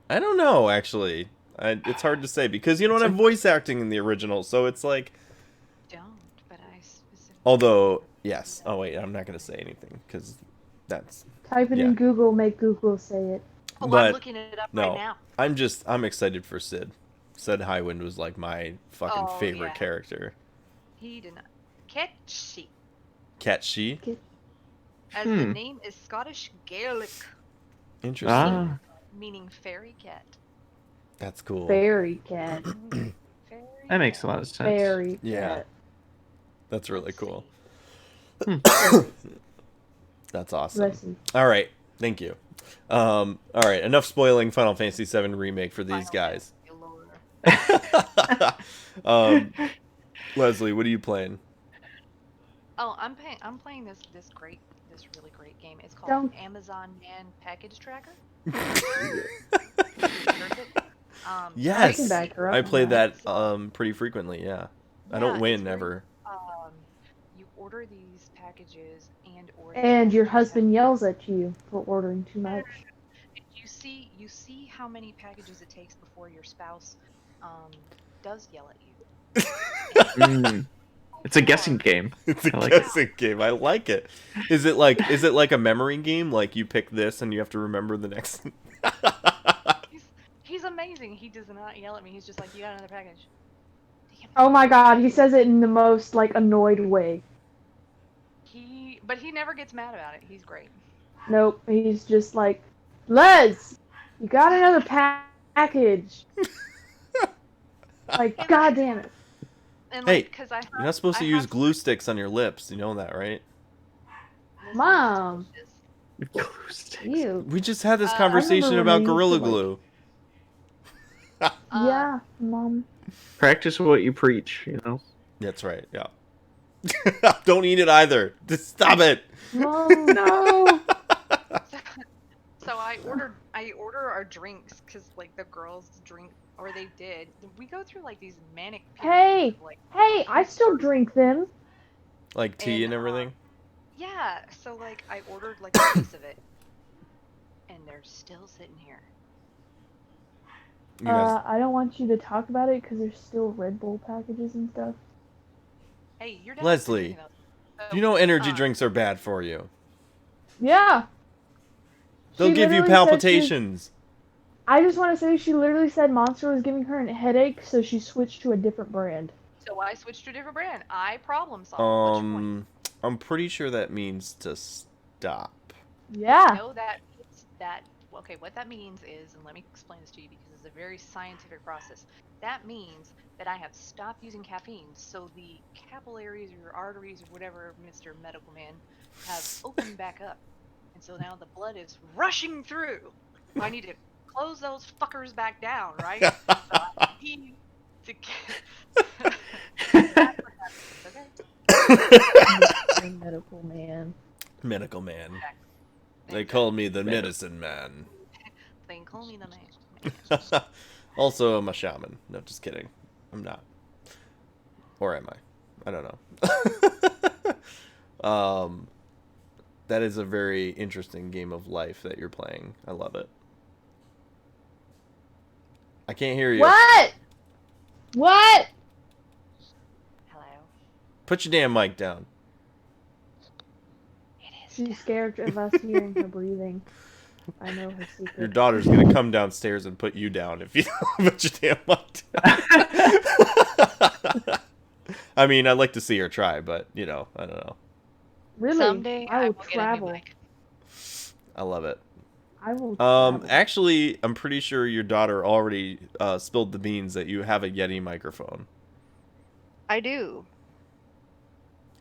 I don't know, actually. It's hard to say, because you don't have voice acting in the original, so it's like... Don't, but I specifically... Although, yes. Oh, wait, I'm not going to say anything, because that's... Type it in Google, make Google say it. Oh, but, I'm looking it up right now. I'm excited for Sid. Sid Highwind was like my fucking favorite character. He did not. Ketshi. Ketshi? As the name is Scottish Gaelic. Interesting. Meaning fairy cat. That's cool. Fairy cat. That makes a lot of sense. Fairy cat. Yeah. That's really cool. That's awesome. Listen. All right. Thank you. All right. Enough spoiling Final Fantasy VII Remake for these guys. Leslie, what are you playing? Oh, I'm playing this really great game. It's called Amazon Man Package Tracker. Yes, back her up I on play that that. pretty frequently. Yeah, I Yeah, don't it's win where ever. you order these packages or the And your packages husband have, yells at you for ordering too no, no, no, much. no. You see how many packages it takes before your spouse um does yell at you. Mm. It's a guessing Or game. It's a I like it. guessing game. I like it. Is it like a memory game? Like you pick this and you have to remember the next. he's amazing. He does not yell at me. He's just like, you got another package. Oh my god, he says it in the most, like, annoyed way. But he never gets mad about it. He's great. Nope, he's just like, Les, you got another package. Like, god damn it. And Hey, like, 'cause you're not supposed to use glue sticks on your lips. You know that, right? Mom. Glue sticks. You. We just had this I conversation remember when about we used Gorilla to, like- Glue. Yeah, Mom. Practice what you preach, you know? That's right. Yeah. Don't eat it either. Just stop it. Mom, no. So I order our drinks because like the girls drink, or they did. We go through like these manic periods of, like, Hey, I still drink them. Like tea and And, everything. yeah. So like I ordered like a piece of it, and they're still sitting here. You guys, I don't want you to talk about it because there's still Red Bull packages and stuff. Hey, you're Leslie, you know energy drinks are bad for you. Yeah. They'll She give you literally said palpitations. I just want to say she literally said Monster was giving her a headache, so she switched to a different brand. So I switched to a different brand. I problem solved. Which one? I'm pretty sure that means to stop. Yeah. No, that means that. Okay, what that means is, and let me explain this to you because it's a very scientific process. That means that I have stopped using caffeine, so the capillaries or arteries or whatever, Mr. Medical Man, have opened back up, and so now the blood is rushing through. I need to close those fuckers back down, right? So I need to get. That's what happens, okay? Medical man. Medical man. Exactly. They call me the medicine man. They can call me the man. Also, I'm a shaman. No, just kidding. I'm not. Or am I? I don't know. That is a very interesting game of life that you're playing. I love it. I can't hear you. What? What? Hello. Put your damn mic down. It is. She's scared of us hearing her breathing. I know her secret. Your daughter's gonna come downstairs and put you down if you don't put your damn mic down. I mean, I'd like to see her try, but you know, I don't know. Really? Someday I will get a new travel. mic. I love it. I will travel. Actually, I'm pretty sure your daughter already spilled the beans that you have a Yeti microphone. I do.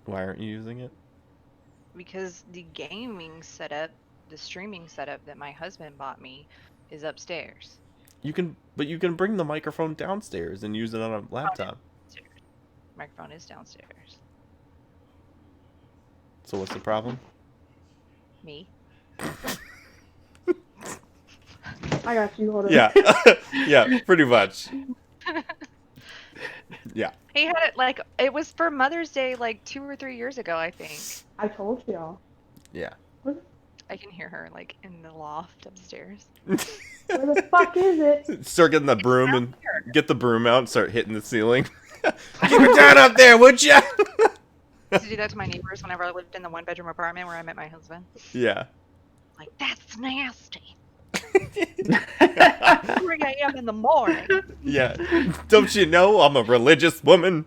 Why aren't you using it? Because the gaming setup, the streaming setup that my husband bought me is upstairs. You can bring the microphone downstairs and use it on a laptop. Upstairs. Microphone is downstairs. So what's the problem? Me. I got you. Hold on. Yeah, yeah, pretty much. Yeah. He had it like it was for Mother's Day like 2 or 3 years ago, I think. I told y'all. Yeah. I can hear her like in the loft upstairs. Where the fuck is it? Start getting the broom and get the broom out and start hitting the ceiling. Keep it down up there, would ya? I used to do that to my neighbors whenever I lived in the 1-bedroom apartment where I met my husband. Yeah. Like, that's nasty. 3 a.m. in the morning. Yeah. Don't you know I'm a religious woman?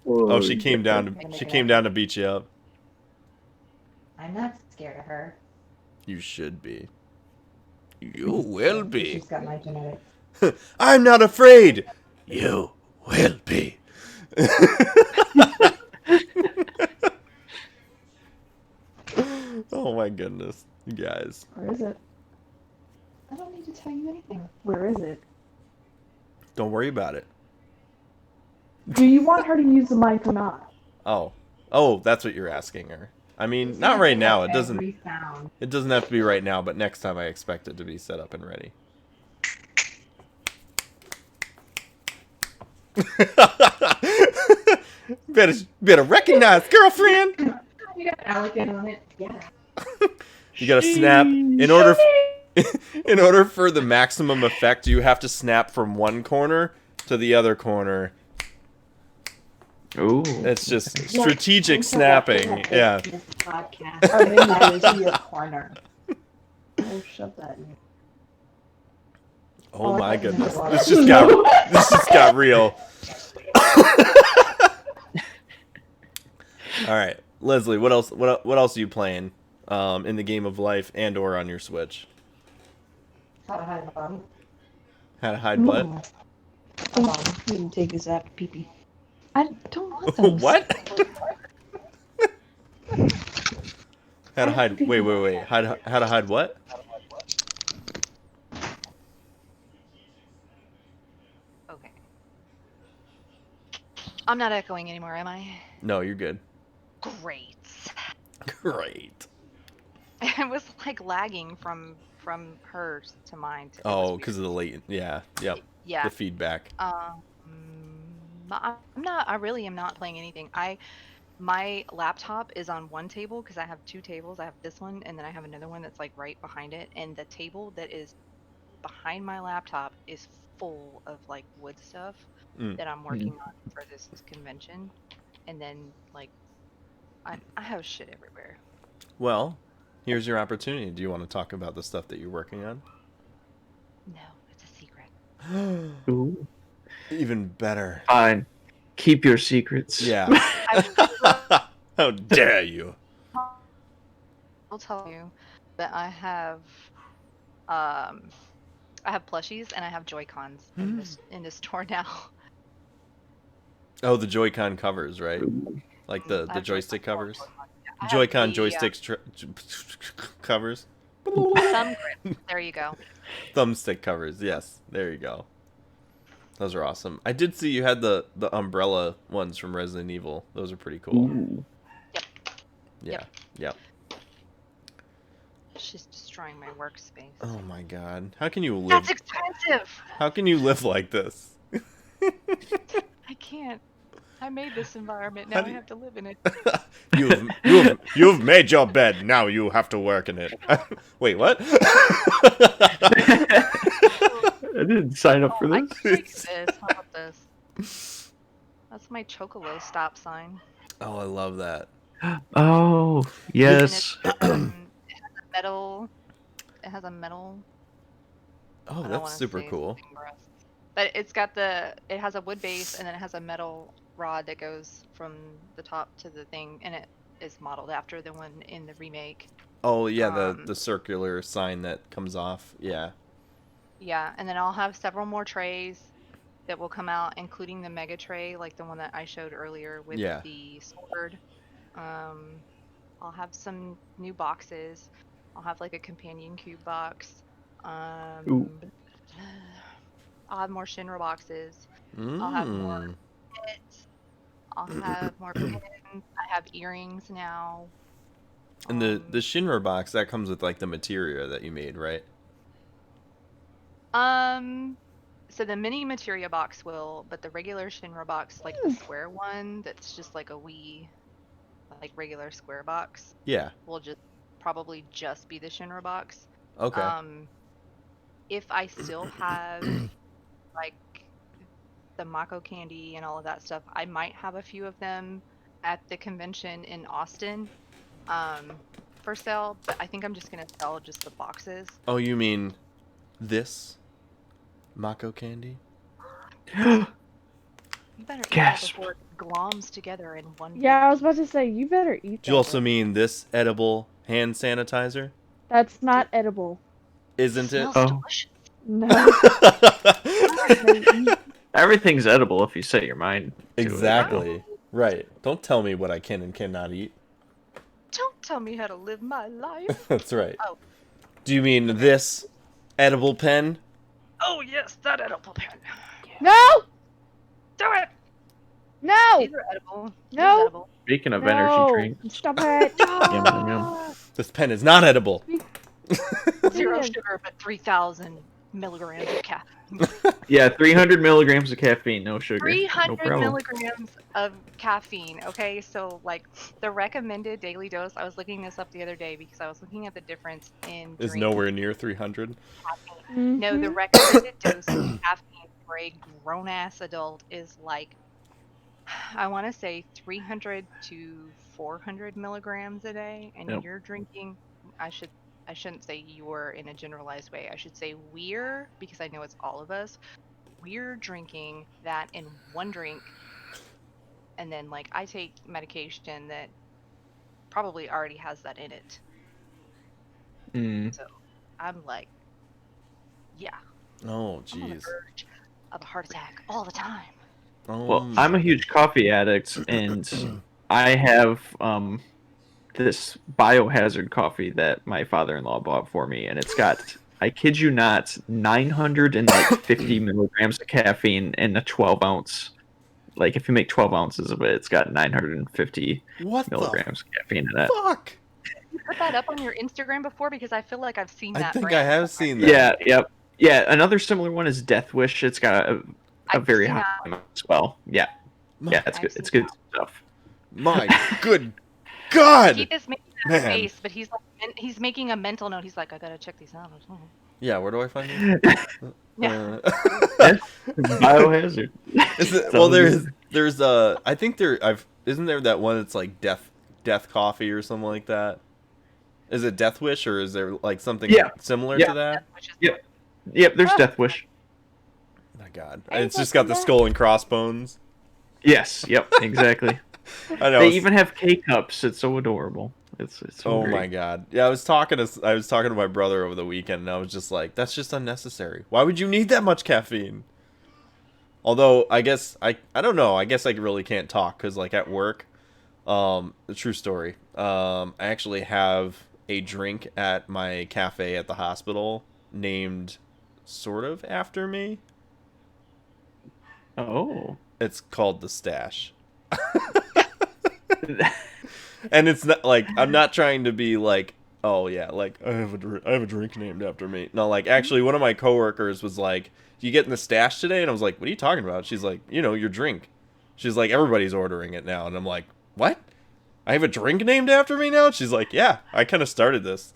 Oh, she came down to beat you up. I'm not scared of her. You should be. You will be. She's got my genetics. I'm not afraid. You will be. Oh my goodness, you guys. Where is it? I don't need to tell you anything. Where is it? Don't worry about it. Do you want her to use the mic or not? Oh, that's what you're asking her. I mean, He's not gonna right pick now. up It doesn't. every sound. It doesn't have to be right now, but next time I expect it to be set up and ready. better recognize, girlfriend. You got Alec in on it. Yeah. You gotta snap in order. In order for the maximum effect, you have to snap from one corner to the other corner. Ooh. It's just strategic snapping. Yeah. This podcast. Oh, maybe that is your corner. Oh, shove that in. Oh my goodness. No. This just got real. All right, Leslie, what else are you playing in the game of life and or on your Switch? How to hide a bum. How to hide what? You can take his app pee-pee. I don't want those. What? How to hide? Wait. How to hide what? Okay. I'm not echoing anymore, am I? No, you're good. Great. Great. It was like lagging from hers to mine. Oh, because of the latent. Yeah. Yep. Yeah. The feedback. I really am not playing anything. My laptop is on one table because I have two tables. I have this one and then I have another one that's like right behind it. And the table that is behind my laptop is full of like wood stuff that I'm working on for this convention. And then like I have shit everywhere. Well, here's your opportunity. Do you want to talk about the stuff that you're working on? No, it's a secret. Ooh. Even better. Fine. Keep your secrets. Yeah. How dare you? I'll tell you that I have plushies and I have Joy-Cons in this store now. Oh, the Joy-Con covers, right? Like the joystick covers? Joy-Con joysticks covers? Thumb grip. There you go. Thumbstick covers, yes. There you go. Those are awesome. I did see you had the umbrella ones from Resident Evil. Those are pretty cool. Ooh. Yeah. Yep. She's destroying my workspace. Oh my god. How can you live? That's expensive! How can you live like this? I can't. I made this environment. Now I have to live in it. You've made your bed. Now you have to work in it. Wait, what? I didn't sign up for I this. can fix this. How about this? That's my Chocolo stop sign. Oh, I love that. Oh, yes. It has a metal. It has a metal. Oh, I don't that's wanna super say cool. something gross. But it has a wood base and then it has a metal rod that goes from the top to the thing, and it is modeled after the one in the remake. Oh yeah, the circular sign that comes off. Yeah. Yeah, and then I'll have several more trays that will come out, including the mega tray, like the one that I showed earlier with the sword. I'll have some new boxes. I'll have like a companion cube box. Ooh. I'll have more Shinra boxes. I'll have more pins. I'll have more pins. I have earrings now. And the Shinra box, that comes with like the materia that you made, right? So the mini materia box will, but the regular Shinra box, like the square one, that's just like a wee, like regular square box. Yeah. Will probably just be the Shinra box. Okay. If I still have like the Mako candy and all of that stuff, I might have a few of them at the convention in Austin for sale, but I think I'm just gonna sell just the boxes. Oh, you mean this Mako candy? You better eat that Gasp. before it gloms together in one. Yeah, I was about to say, you better eat that. Do you also mean this edible hand sanitizer? That's not edible. Isn't it? Smells Oh. delicious. No. Everything's edible if you set your mind to it. Exactly. Right. Don't tell me what I can and cannot eat. Don't tell me how to live my life. That's right. Oh. Do you mean this edible pen? Oh yes, that edible pen. No! Do it. No! These are edible. These No. are edible. Speaking of No, energy drinks, stop it. Yum, yum, yum. This pen is not edible. Zero Yeah. sugar, but 3,000 milligrams of caffeine. Yeah, 300 milligrams of caffeine, no sugar, no 300 problem. milligrams of caffeine. Okay, so like the recommended daily dose. I was looking this up the other day because I was looking at the difference in Is drink nowhere near 300. caffeine. No, the Mhm. recommended dose of caffeine for a grown-ass adult is like, I want to say 300 to 400 milligrams a day, and Yep. you're drinking. I shouldn't say you're in a generalized way. I should say we're, because I know it's all of us. We're drinking that in one drink, and then like I take medication that probably already has that in it. Mm. So I'm like, yeah, Oh, I'm on the jeez. verge of a heart attack all the time. Well, I'm a huge coffee addict, and I have this biohazard coffee that my father-in-law bought for me, and it's got, I kid you not, 950 milligrams of caffeine in a 12-ounce. Like, if you make 12 ounces of it, it's got 950 What milligrams of caffeine in it. fuck? You put that up on your Instagram before, because I feel like I've seen I that. think I brand have before. seen that. Yeah, yep. Yeah, another similar one is Death Wish. It's got a I've very seen high that. amount as well. Yeah, yeah, it's I've good. It's seen good stuff. My good God. Keith is making that Man. face, but he's like, he's making a mental note. He's like, I gotta check these out. Yeah, where do I find these? Yeah. Biohazard. Is it, well, there's I think isn't there that one that's like death coffee or something like that? Is it Death Wish, or is there like something similar to that? Yep, there's Death Wish. My God, Hey, it's just got the skull and crossbones. Yes, yep, exactly. I know. They even have K-cups. It's so adorable. It's so Oh great. my God. Yeah, I was talking to my brother over the weekend, and I was just like, that's just unnecessary. Why would you need that much caffeine? Although I guess I don't know. I guess I really can't talk because like at work, the true story. I actually have a drink at my cafe at the hospital named sort of after me. Oh. It's called the Stache. And it's not like, I'm not trying to be like, oh yeah, like I have a drink named after me. No, like actually one of my coworkers was like, "You getting the Stache today?" And I was like, "What are you talking about?" She's like, "You know, your drink." She's like, "Everybody's ordering it now." And I'm like, "What? I have a drink named after me now?" She's like, "Yeah, I kind of started this."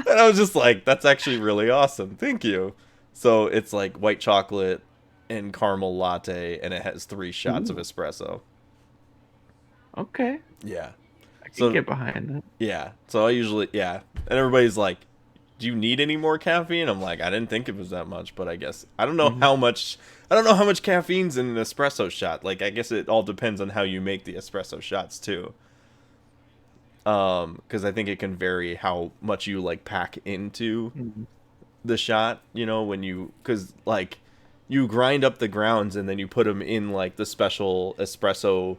And I was just like, "That's actually really awesome. Thank you." So it's like white chocolate and caramel latte, and it has 3 shots of espresso. Okay. Yeah. I can get behind that. Yeah. So I usually, and everybody's like, "Do you need any more caffeine?" I'm like, "I didn't think it was that much, but I guess I don't know how much. I don't know how much caffeine's in an espresso shot. Like, I guess it all depends on how you make the espresso shots too. Because I think it can vary how much you like pack into the shot. You know, because like you grind up the grounds and then you put them in like the special espresso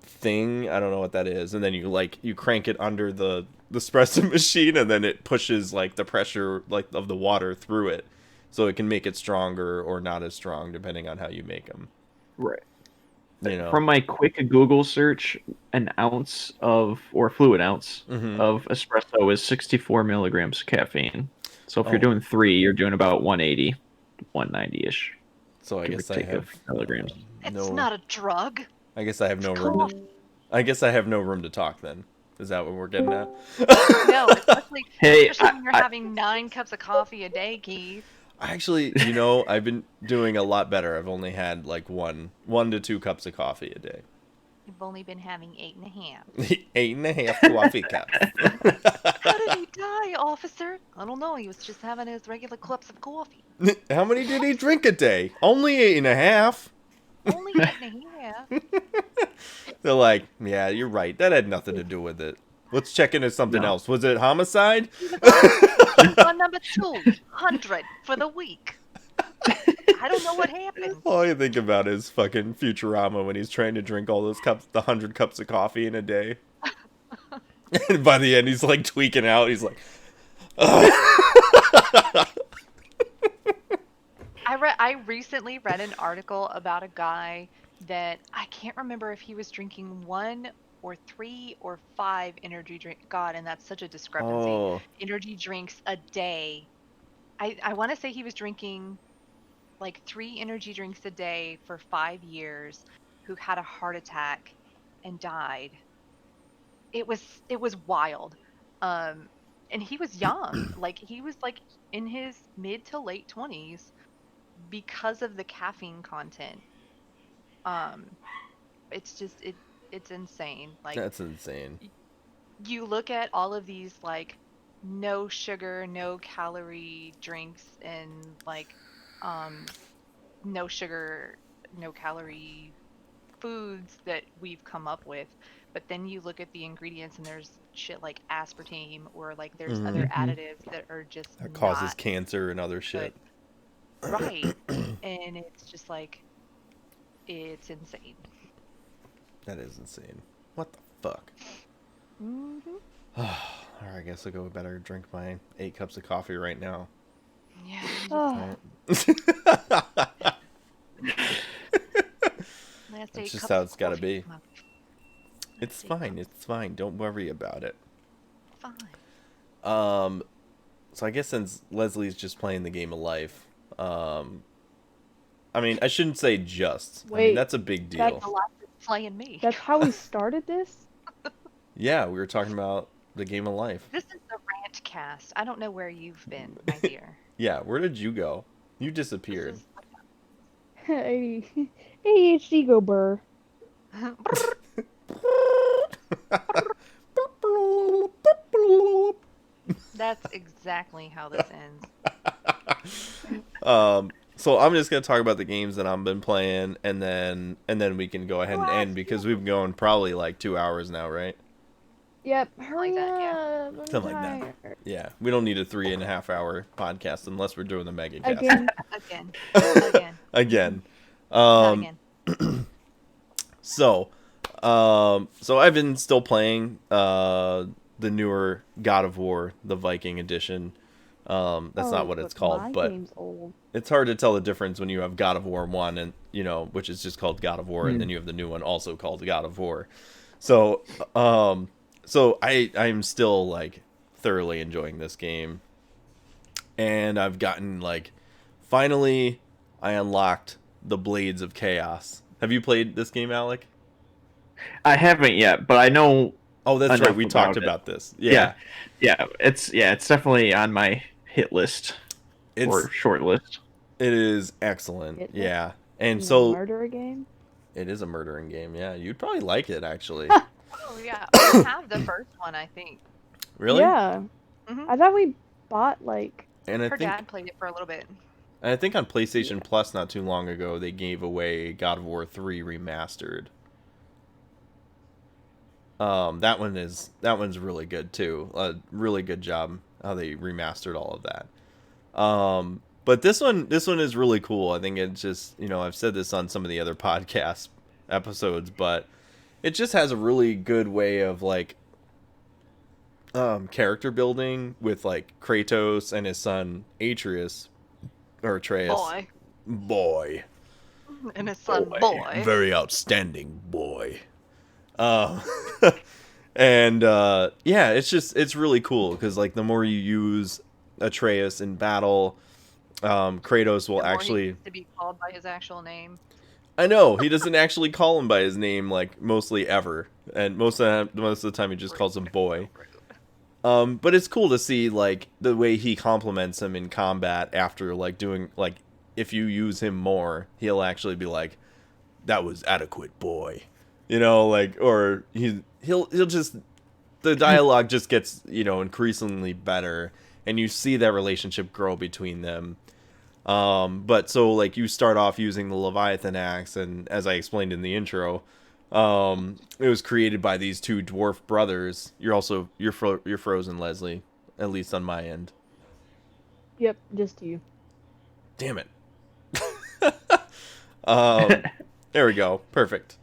thing. I don't know what that is, and then you crank it under the espresso machine, and then it pushes like the pressure like of the water through it, so it can make it stronger or not as strong depending on how you make them. Right. You know, From my quick Google search, an ounce or fluid ounce Mhm. of espresso is 64 milligrams of caffeine. So if Oh. you're doing 3, you're doing about 180, 190-ish. So I give or guess I take have of milligrams. It's not a drug. I guess I have no It's room. coffee. I guess I have no room to talk then. Is that what we're getting at? No, especially, Hey, especially when you're having 9 cups of coffee a day, Keith. Actually, you know, I've been doing a lot better. I've only had like 1 to 2 cups of coffee a day. You've only been having 8.5. 8.5 coffee cups. How did he die, officer? I don't know. He was just having his regular cups of coffee. How many did he drink a day? Only 8.5. Only 8.5. They're like, yeah, you're right. That had nothing to do with it. Let's check into something else. Was it homicide? On number 200 for the week. I don't know what happened. All I think about is fucking Futurama when he's trying to drink all those cups, the 100 cups of coffee in a day. And by the end, he's like tweaking out. He's like, I recently read an article about a guy that I can't remember if he was drinking 1 or 3 or 5 energy drink. God, and that's such a discrepancy. Oh, Energy drinks a day. I want to say he was drinking like 3 energy drinks a day for 5 years, who had a heart attack and died. It was wild. And he was young. Like he was like in his mid to late 20s because of the caffeine content. It's just it's insane. Like that's insane. you look at all of these like no sugar, no calorie drinks and like no sugar, no calorie foods that we've come up with, but then you look at the ingredients and there's shit like aspartame or like there's other additives that are just That causes not cancer and other good. shit. Right. And it's just like it's insane. That is insane. What the fuck? Mm-hmm. Alright, I guess I'll go better drink my 8 cups of coffee right now. Yeah. Oh, That's just how it's gotta be. It's fine, it's fine. Don't worry about it. Fine. So I guess since Leslie's just playing the game of life, I mean, I shouldn't say just. I mean, Wait, that's a big deal. That's a lot that's playing me. that's how we started this? Yeah, we were talking about the game of life. This is the rant cast. I don't know where you've been, my dear. Yeah, where did you go? You This disappeared. is ADHD go burr. That's exactly how this ends. So I'm just gonna talk about the games that I've been playing, and then we can go ahead and end because we've been going probably like 2 hours now, right? Yep, hurry Like that, yeah. up. I'm Something like that. tired. Yeah, we don't need a 3.5 hour podcast unless we're doing the mega cast. Again. Again. Again. Not again. So I've been still playing the newer God of War, the Viking edition. That's not what it's called, my but game's old. it's hard to tell the difference when you have God of War 1 and, which is just called God of War, and then you have the new one also called God of War. So, I'm still like thoroughly enjoying this game. And I've gotten like finally I unlocked the Blades of Chaos. Have you played this game, Alec? I haven't yet, but I know. Oh, that's enough right. We talked it. about this. Yeah. It's definitely on my hit list or It's short list. it is excellent. Is it? Yeah. And Is it a so murder game? it is a murdering game. Yeah, you'd probably like it actually. Oh yeah, we have the first one, I think. Really? Yeah. Mhm. I thought we bought like. And I Her think dad played it for a little bit. on PlayStation Plus not too long ago they gave away God of War 3 remastered. That one's really good too. A really good job how they remastered all of that. But this one is really cool. I think it's just, I've said this on some of the other podcast episodes, but it just has a really good way of like character building with like Kratos and his son Atreus. Boy. And his son, boy. Very outstanding boy. And yeah, it's really cool because like the more you use Atreus in battle, Kratos will The more he actually. gets to be called by his actual name. I know he doesn't actually call him by his name like mostly ever, and most of the time he just calls him boy. But it's cool to see like the way he compliments him in combat after like doing like if you use him more, he'll actually be like, "That was adequate, boy," like or he'll just the dialogue just gets increasingly better, and you see that relationship grow between them. But so like you start off using the Leviathan Axe, and as I explained in the intro, it was created by these two dwarf brothers. You're frozen, Leslie, at least on my end. Yep, just you. Damn it. There we go. Perfect.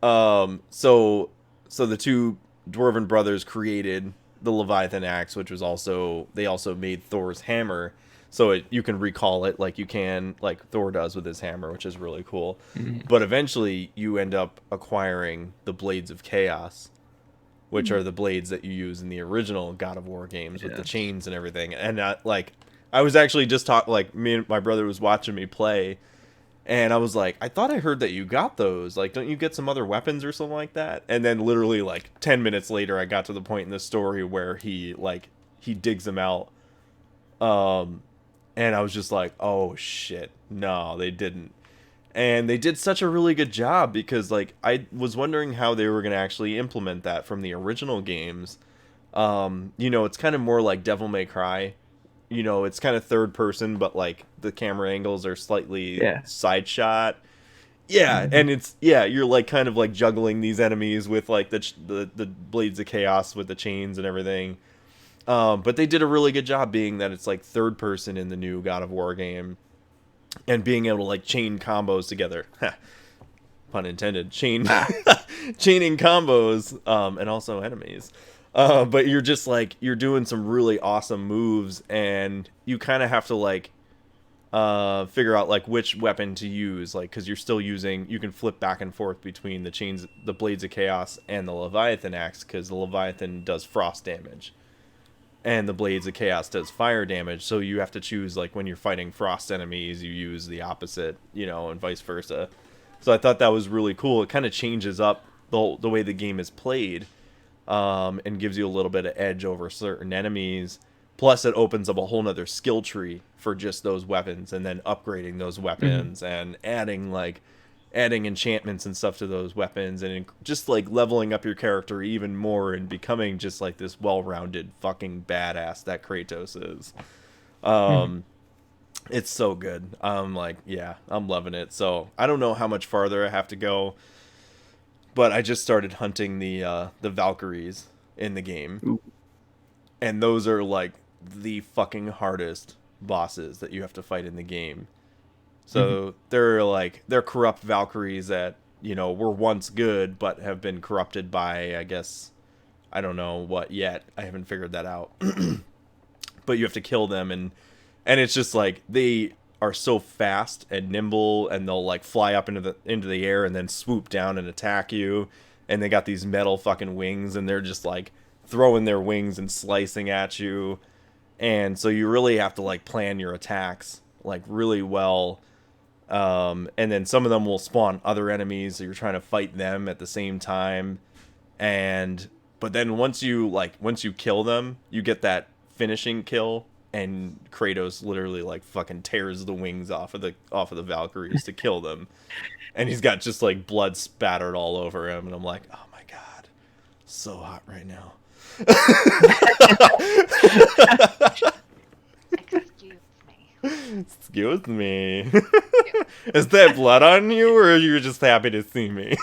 So the two dwarven brothers created the Leviathan Axe, which was they also made Thor's hammer. so you can recall it like you can, like Thor does with his hammer, which is really cool. Mhm. But eventually you end up acquiring the Blades of Chaos, which are the blades that you use in the original God of War games with the chains and everything. And I was actually just me and my brother was watching me play, and I was like, I thought I heard that you got those. Like, don't you get some other weapons or something like that? And then literally like 10 minutes later, I got to the point in the story where he digs them out. And I was just like, oh shit, no, they didn't. And they did such a really good job, because like I was wondering how they were going to actually implement that from the original games. It's kind of more like Devil May Cry. It's kind of third person, but like the camera angles are slightly side shot. Yeah, and you're like kind of like juggling these enemies with like the Blades of Chaos with the chains and everything. But they did a really good job being that it's like third person in the new God of War game. And being able to like chain combos together, pun intended, chaining combos, and also enemies. But you're just like, you're doing some really awesome moves, and you kind of have to like figure out like which weapon to use, like, because you're still using, you can flip back and forth between the Blades of Chaos and the Leviathan Axe, because the Leviathan does frost damage and the Blades of Chaos does fire damage, so you have to choose, like, when you're fighting frost enemies, you use the opposite, and vice versa. So I thought that was really cool. It kind of changes up the way the game is played, and gives you a little bit of edge over certain enemies. Plus, it opens up a whole nother skill tree for just those weapons, and then upgrading those weapons, and adding enchantments and stuff to those weapons, and just like leveling up your character even more and becoming just like this well-rounded fucking badass that Kratos is. It's so good. I'm like, yeah, I'm loving it. So I don't know how much farther I have to go, but I just started hunting the Valkyries in the game. Ooh. And those are like the fucking hardest bosses that you have to fight in the game. So they're corrupt Valkyries that, were once good, but have been corrupted by, I guess, I don't know what yet. I haven't figured that out. But you have to kill them, and it's just like, they are so fast and nimble, and they'll like fly up into the air and then swoop down and attack you. And they got these metal fucking wings, and they're just like throwing their wings and slicing at you. And so you really have to like plan your attacks like really well. And then some of them will spawn other enemies, so you're trying to fight them at the same time. But then once you kill them, you get that finishing kill, and Kratos literally like fucking tears the wings off of the Valkyries to kill them. And he's got just like blood spattered all over him, and I'm like, oh my god, so hot right now. Excuse me. Is that blood on you, or are you just happy to see me?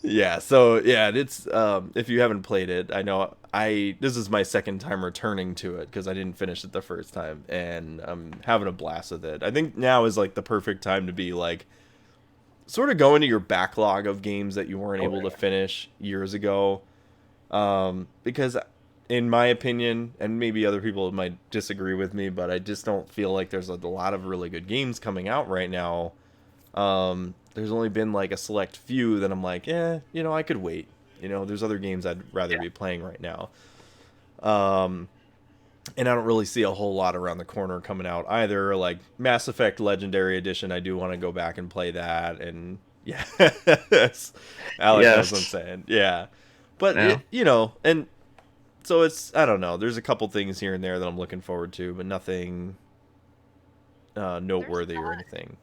Yeah, so yeah, it's if you haven't played it, I know this is my second time returning to it because I didn't finish it the first time, and I'm having a blast with it. I think now is like the perfect time to be like sort of go into your backlog of games that you weren't able to finish years ago, because in my opinion, and maybe other people might disagree with me, but I just don't feel like there's a lot of really good games coming out right now. There's only been like a select few that I'm like, I could wait. There's other games I'd rather be playing right now. And I don't really see a whole lot around the corner coming out either. Like Mass Effect Legendary Edition, I do want to go back and play that. And yeah, Alec knows what I'm saying. Yeah. But, and so it's, I don't know. There's a couple things here and there that I'm looking forward to, but nothing noteworthy or anything.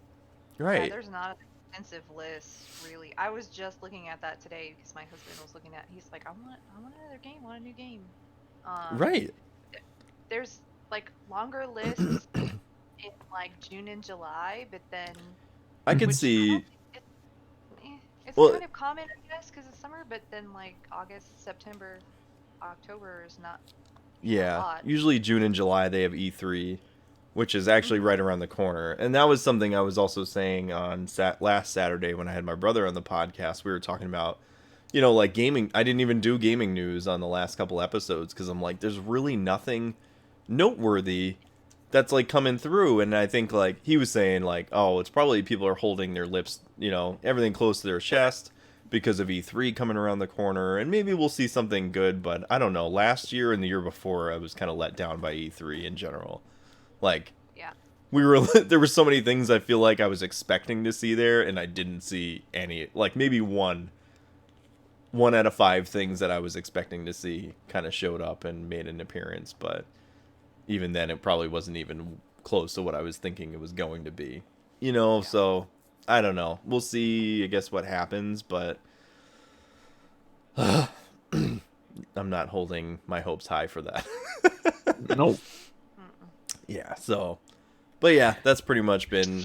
Right. Yeah, there's not an extensive list, really. I was just looking at that today because my husband was looking at. He's like, I want another game. I want a new game. Right. There's like longer lists in like June and July, but then I could see. It's kind of common, I guess, because it's summer. But then like August, September, October is not. Yeah. A lot. Usually June and July they have E3. Which is actually right around the corner. And that was something I was also saying on last Saturday when I had my brother on the podcast. We were talking about, you know, like gaming, I didn't even do gaming news on the last couple episodes because I'm like, there's really nothing noteworthy that's like coming through. And I think like he was saying like, oh, it's probably people are holding their lips, you know, everything close to their chest because of E3 coming around the corner, and maybe we'll see something good. But I don't know. Last year and the year before, I was kind of let down by E3 in general. Like, Yeah. there were so many things I feel like I was expecting to see there, and I didn't see any. Like maybe one out of 5 things that I was expecting to see kind of showed up and made an appearance. But even then, it probably wasn't even close to what I was thinking it was going to be. You know, Yeah. so I don't know. We'll see, I guess, what happens, but I'm not holding my hopes high for that. Nope. Yeah, so. But yeah, that's pretty much been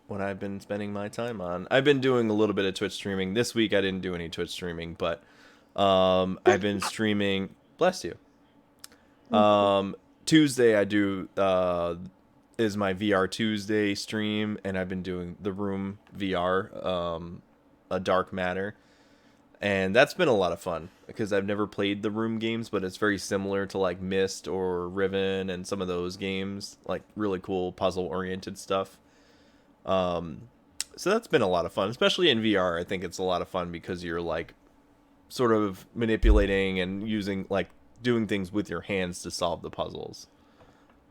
what I've been spending my time on. I've been doing a little bit of Twitch streaming. This week I didn't do any Twitch streaming, but I've been streaming. Bless you. Tuesday I do is my VR Tuesday stream, and I've been doing the Room VR, a Dark Matter, and that's been a lot of fun because I've never played the Room games, but it's very similar to like Myst or Riven and some of those games, like really cool puzzle oriented stuff. So that's been a lot of fun, especially in VR. I think it's a lot of fun because you're like sort of manipulating and using like doing things with your hands to solve the puzzles,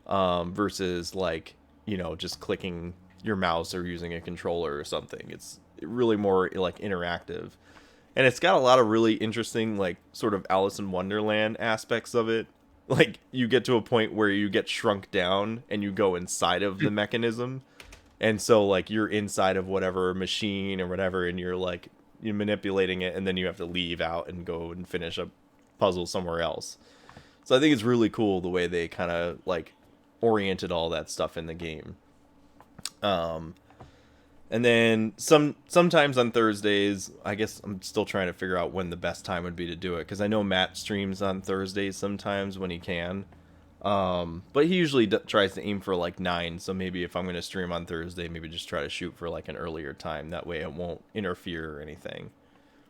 versus like, you know, just clicking your mouse or using a controller or something. It's really more like interactive, and it's got a lot of really interesting like sort of Alice in Wonderland aspects of it. Like you get to a point where you get shrunk down and you go inside of the mechanism, and so like you're inside of whatever machine or whatever, and you're manipulating it, and then you have to leave out and go and finish a puzzle somewhere else. So I think it's really cool the way they kind of like oriented all that stuff in the game. And then sometimes on Thursdays, I guess I'm still trying to figure out when the best time would be to do it, because I know Matt streams on Thursdays sometimes when he can. But he usually tries to aim for like 9, so maybe if I'm going to stream on Thursday, maybe just try to shoot for like an earlier time. That way it won't interfere or anything.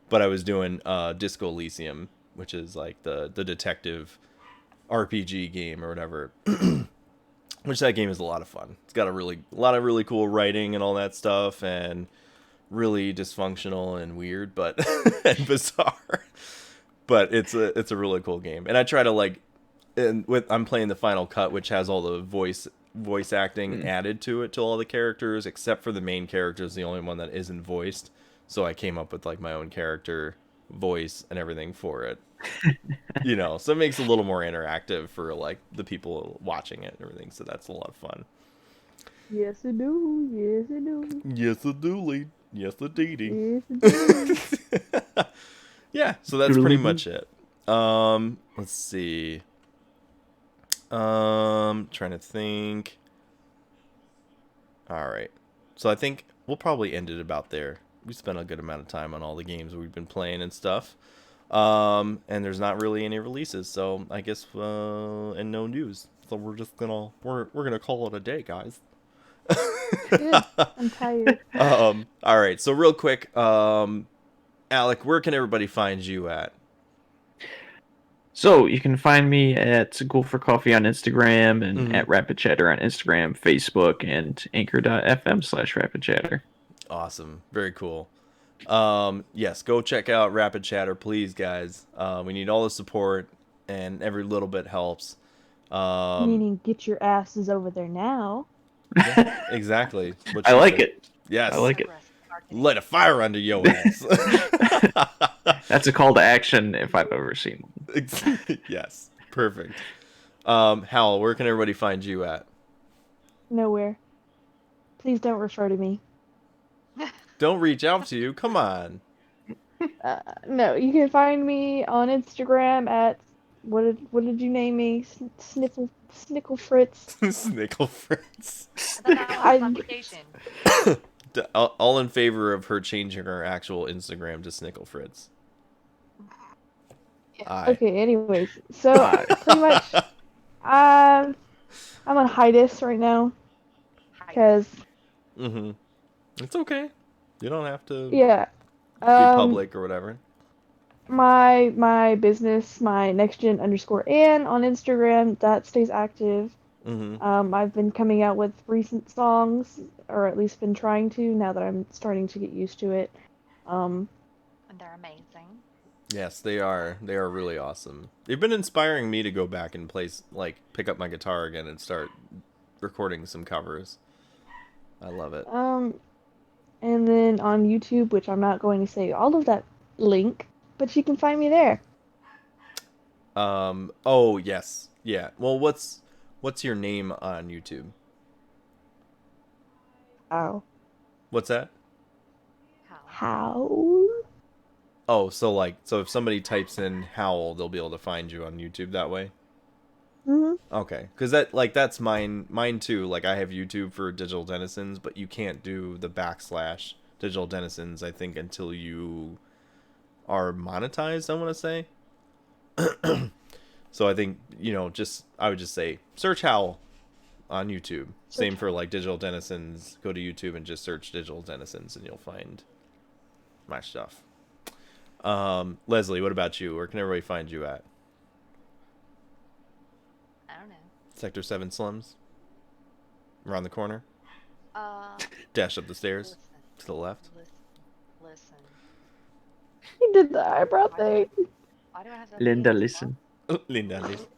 But I was doing Disco Elysium, which is like the detective RPG game or whatever. Which that game is a lot of fun. It's got a lot of really cool writing and all that stuff, and really dysfunctional and weird, but and bizarre. But it's a really cool game. And I try to like, I'm playing the Final Cut, which has all the voice acting added to it, to all the characters except for the main character is the only one that isn't voiced. So I came up with like my own character voice and everything for it. You know, so it makes it a little more interactive for like the people watching it and everything. So that's a lot of fun. Yes, I do. Yes, I do. Yes, I do, lead. Yes, I do. Yes, I do. Yeah, so that's pretty much it. Let's see. Trying to think. All right. So I think we'll probably end it about there. We spent a good amount of time on all the games we've been playing and stuff. And there's not really any releases, so I guess and no news. So we're just gonna call it a day, guys. Good. I'm tired. All right. So real quick, Alec, where can everybody find you at? So you can find me at Ghoul for Coffee on Instagram and at Rapid Chatter on Instagram, Facebook, and anchor.fm/Rapid Chatter. Awesome. Very cool. Yes, go check out Rapid Chatter, please, guys. We need all the support, and every little bit helps. Meaning, get your asses over there now. Yeah, exactly. I like it. Yes. I like it. Light a fire under your ass. That's a call to action if I've ever seen one. Yes. Perfect. Howl, where can everybody find you at? Nowhere. Please don't refer to me. Don't reach out to you. Come on. No, you can find me on Instagram at what did you name me? Snickle Fritz. Snickle Fritz. I thought that was vacation. All in favor of her changing her actual Instagram to Snickle Fritz. Yeah. Okay, anyways. So pretty much I'm on hiatus right now. Because It's okay. You don't have to yeah. be public or whatever. my business, my NextGen_Anne on Instagram, that stays active. I've been coming out with recent songs, or at least been trying to, now that I'm starting to get used to it. And they're amazing. Yes, they are. They are really awesome. They've been inspiring me to go back and pick up my guitar again and start recording some covers. I love it. And then on YouTube, which I'm not going to say all of that link, but you can find me there. Oh yes. Yeah. Well, what's your name on YouTube? How? What's that? How? Oh, so if somebody types in Howl, they'll be able to find you on YouTube that way? Okay. Because that's mine too. Like, I have YouTube for Digital Denizens, but you can't do the / Digital Denizens, I think, until you are monetized, I want to say. So I think, I would just say, search Howl on YouTube. Same for, Digital Denizens. Go to YouTube and just search Digital Denizens, and you'll find my stuff. Leslie, what about you? Where can everybody find you at? I don't know. Sector 7 slums? Around the corner? Dash up the stairs? To the left? Listen. You did the eyebrow thing. Why do I have that? Linda, listen. Linda, listen.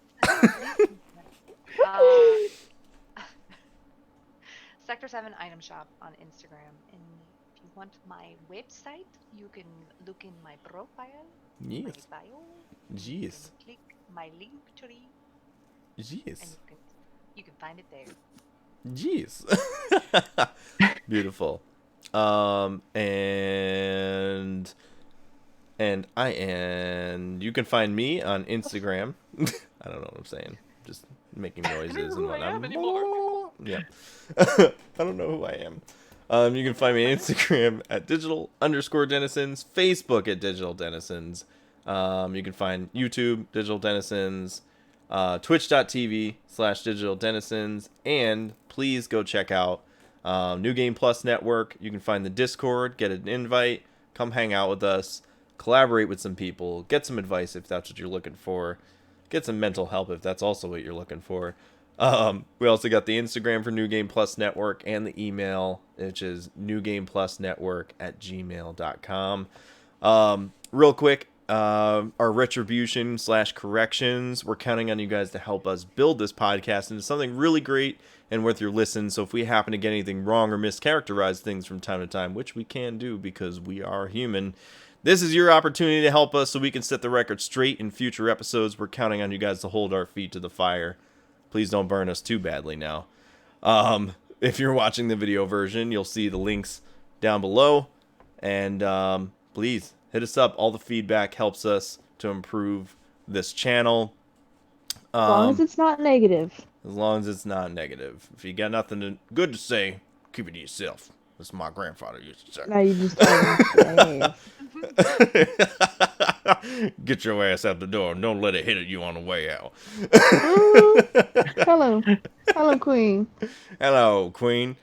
Sector 7 item shop on Instagram. And if you want my website, you can look in my profile. Yes. My bio. Jeez. Click my link tree. Jeez. And you can find it there. Jeez. Beautiful. And you can find me on Instagram. I don't know what I'm saying. Just making noises and whatnot. Yeah. I don't know who I am. You can find me on Instagram at digital_denizens, Facebook at Digital Denizens. You can find YouTube, Digital Denizens, twitch.tv/Digital Denizens, and please go check out New Game Plus Network. You can find the Discord, get an invite, come hang out with us, collaborate with some people, get some advice if that's what you're looking for, get some mental help if that's also what you're looking for. We also got the Instagram for New Game Plus Network and the email, which is newgameplusnetwork@gmail.com. Real quick, our retribution / corrections, we're counting on you guys to help us build this podcast into something really great and worth your listen. So if we happen to get anything wrong or mischaracterize things from time to time, which we can do because we are human, this is your opportunity to help us so we can set the record straight in future episodes. We're counting on you guys to hold our feet to the fire. Please don't burn us too badly now. If you're watching the video version, you'll see the links down below. And please hit us up. All the feedback helps us to improve this channel. As long as it's not negative. As long as it's not negative. If you got nothing good to say, keep it to yourself. That's what my grandfather used to say. Now you just told me. Get your ass out the door and don't let it hit you on the way out. Hello. Hello, Queen. Hello, Queen.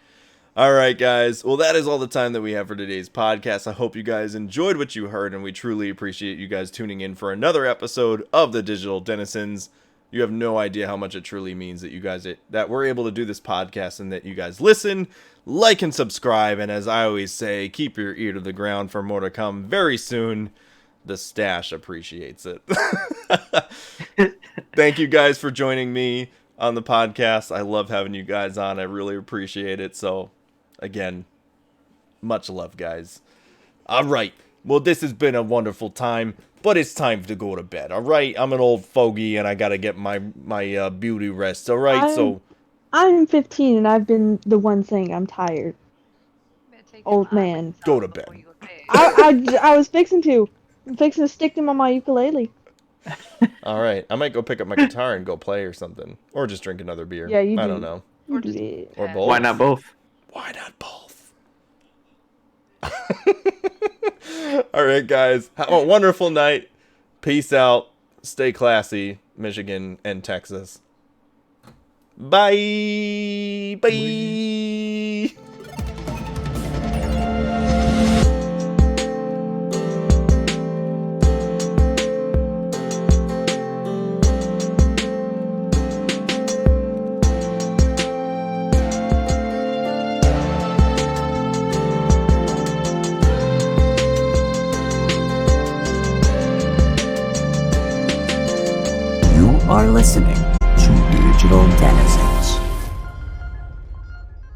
All right, guys. Well, that is all the time that we have for today's podcast. I hope you guys enjoyed what you heard, and we truly appreciate you guys tuning in for another episode of the Digital Denizens. You have no idea how much it truly means that we're able to do this podcast and that you guys listen, like, and subscribe. And as I always say, keep your ear to the ground for more to come very soon. The stash appreciates it. Thank you guys for joining me on the podcast. I love having you guys on. I really appreciate it. So, again, much love, guys. All right. Well, this has been a wonderful time, but it's time to go to bed. All right. I'm an old fogey, and I gotta get my beauty rest. All right. I'm 15, and I've been the one saying I'm tired. Old man. Go to bed. I was fixing to stick them on my ukulele. All right. I might go pick up my guitar and go play or something, or just drink another beer. Yeah, you do. I don't know. Or both. Why not both? Why not both? All right, guys. Have a wonderful night. Peace out. Stay classy, Michigan and Texas. Bye. Bye. Bye. are listening to Digital Denizens.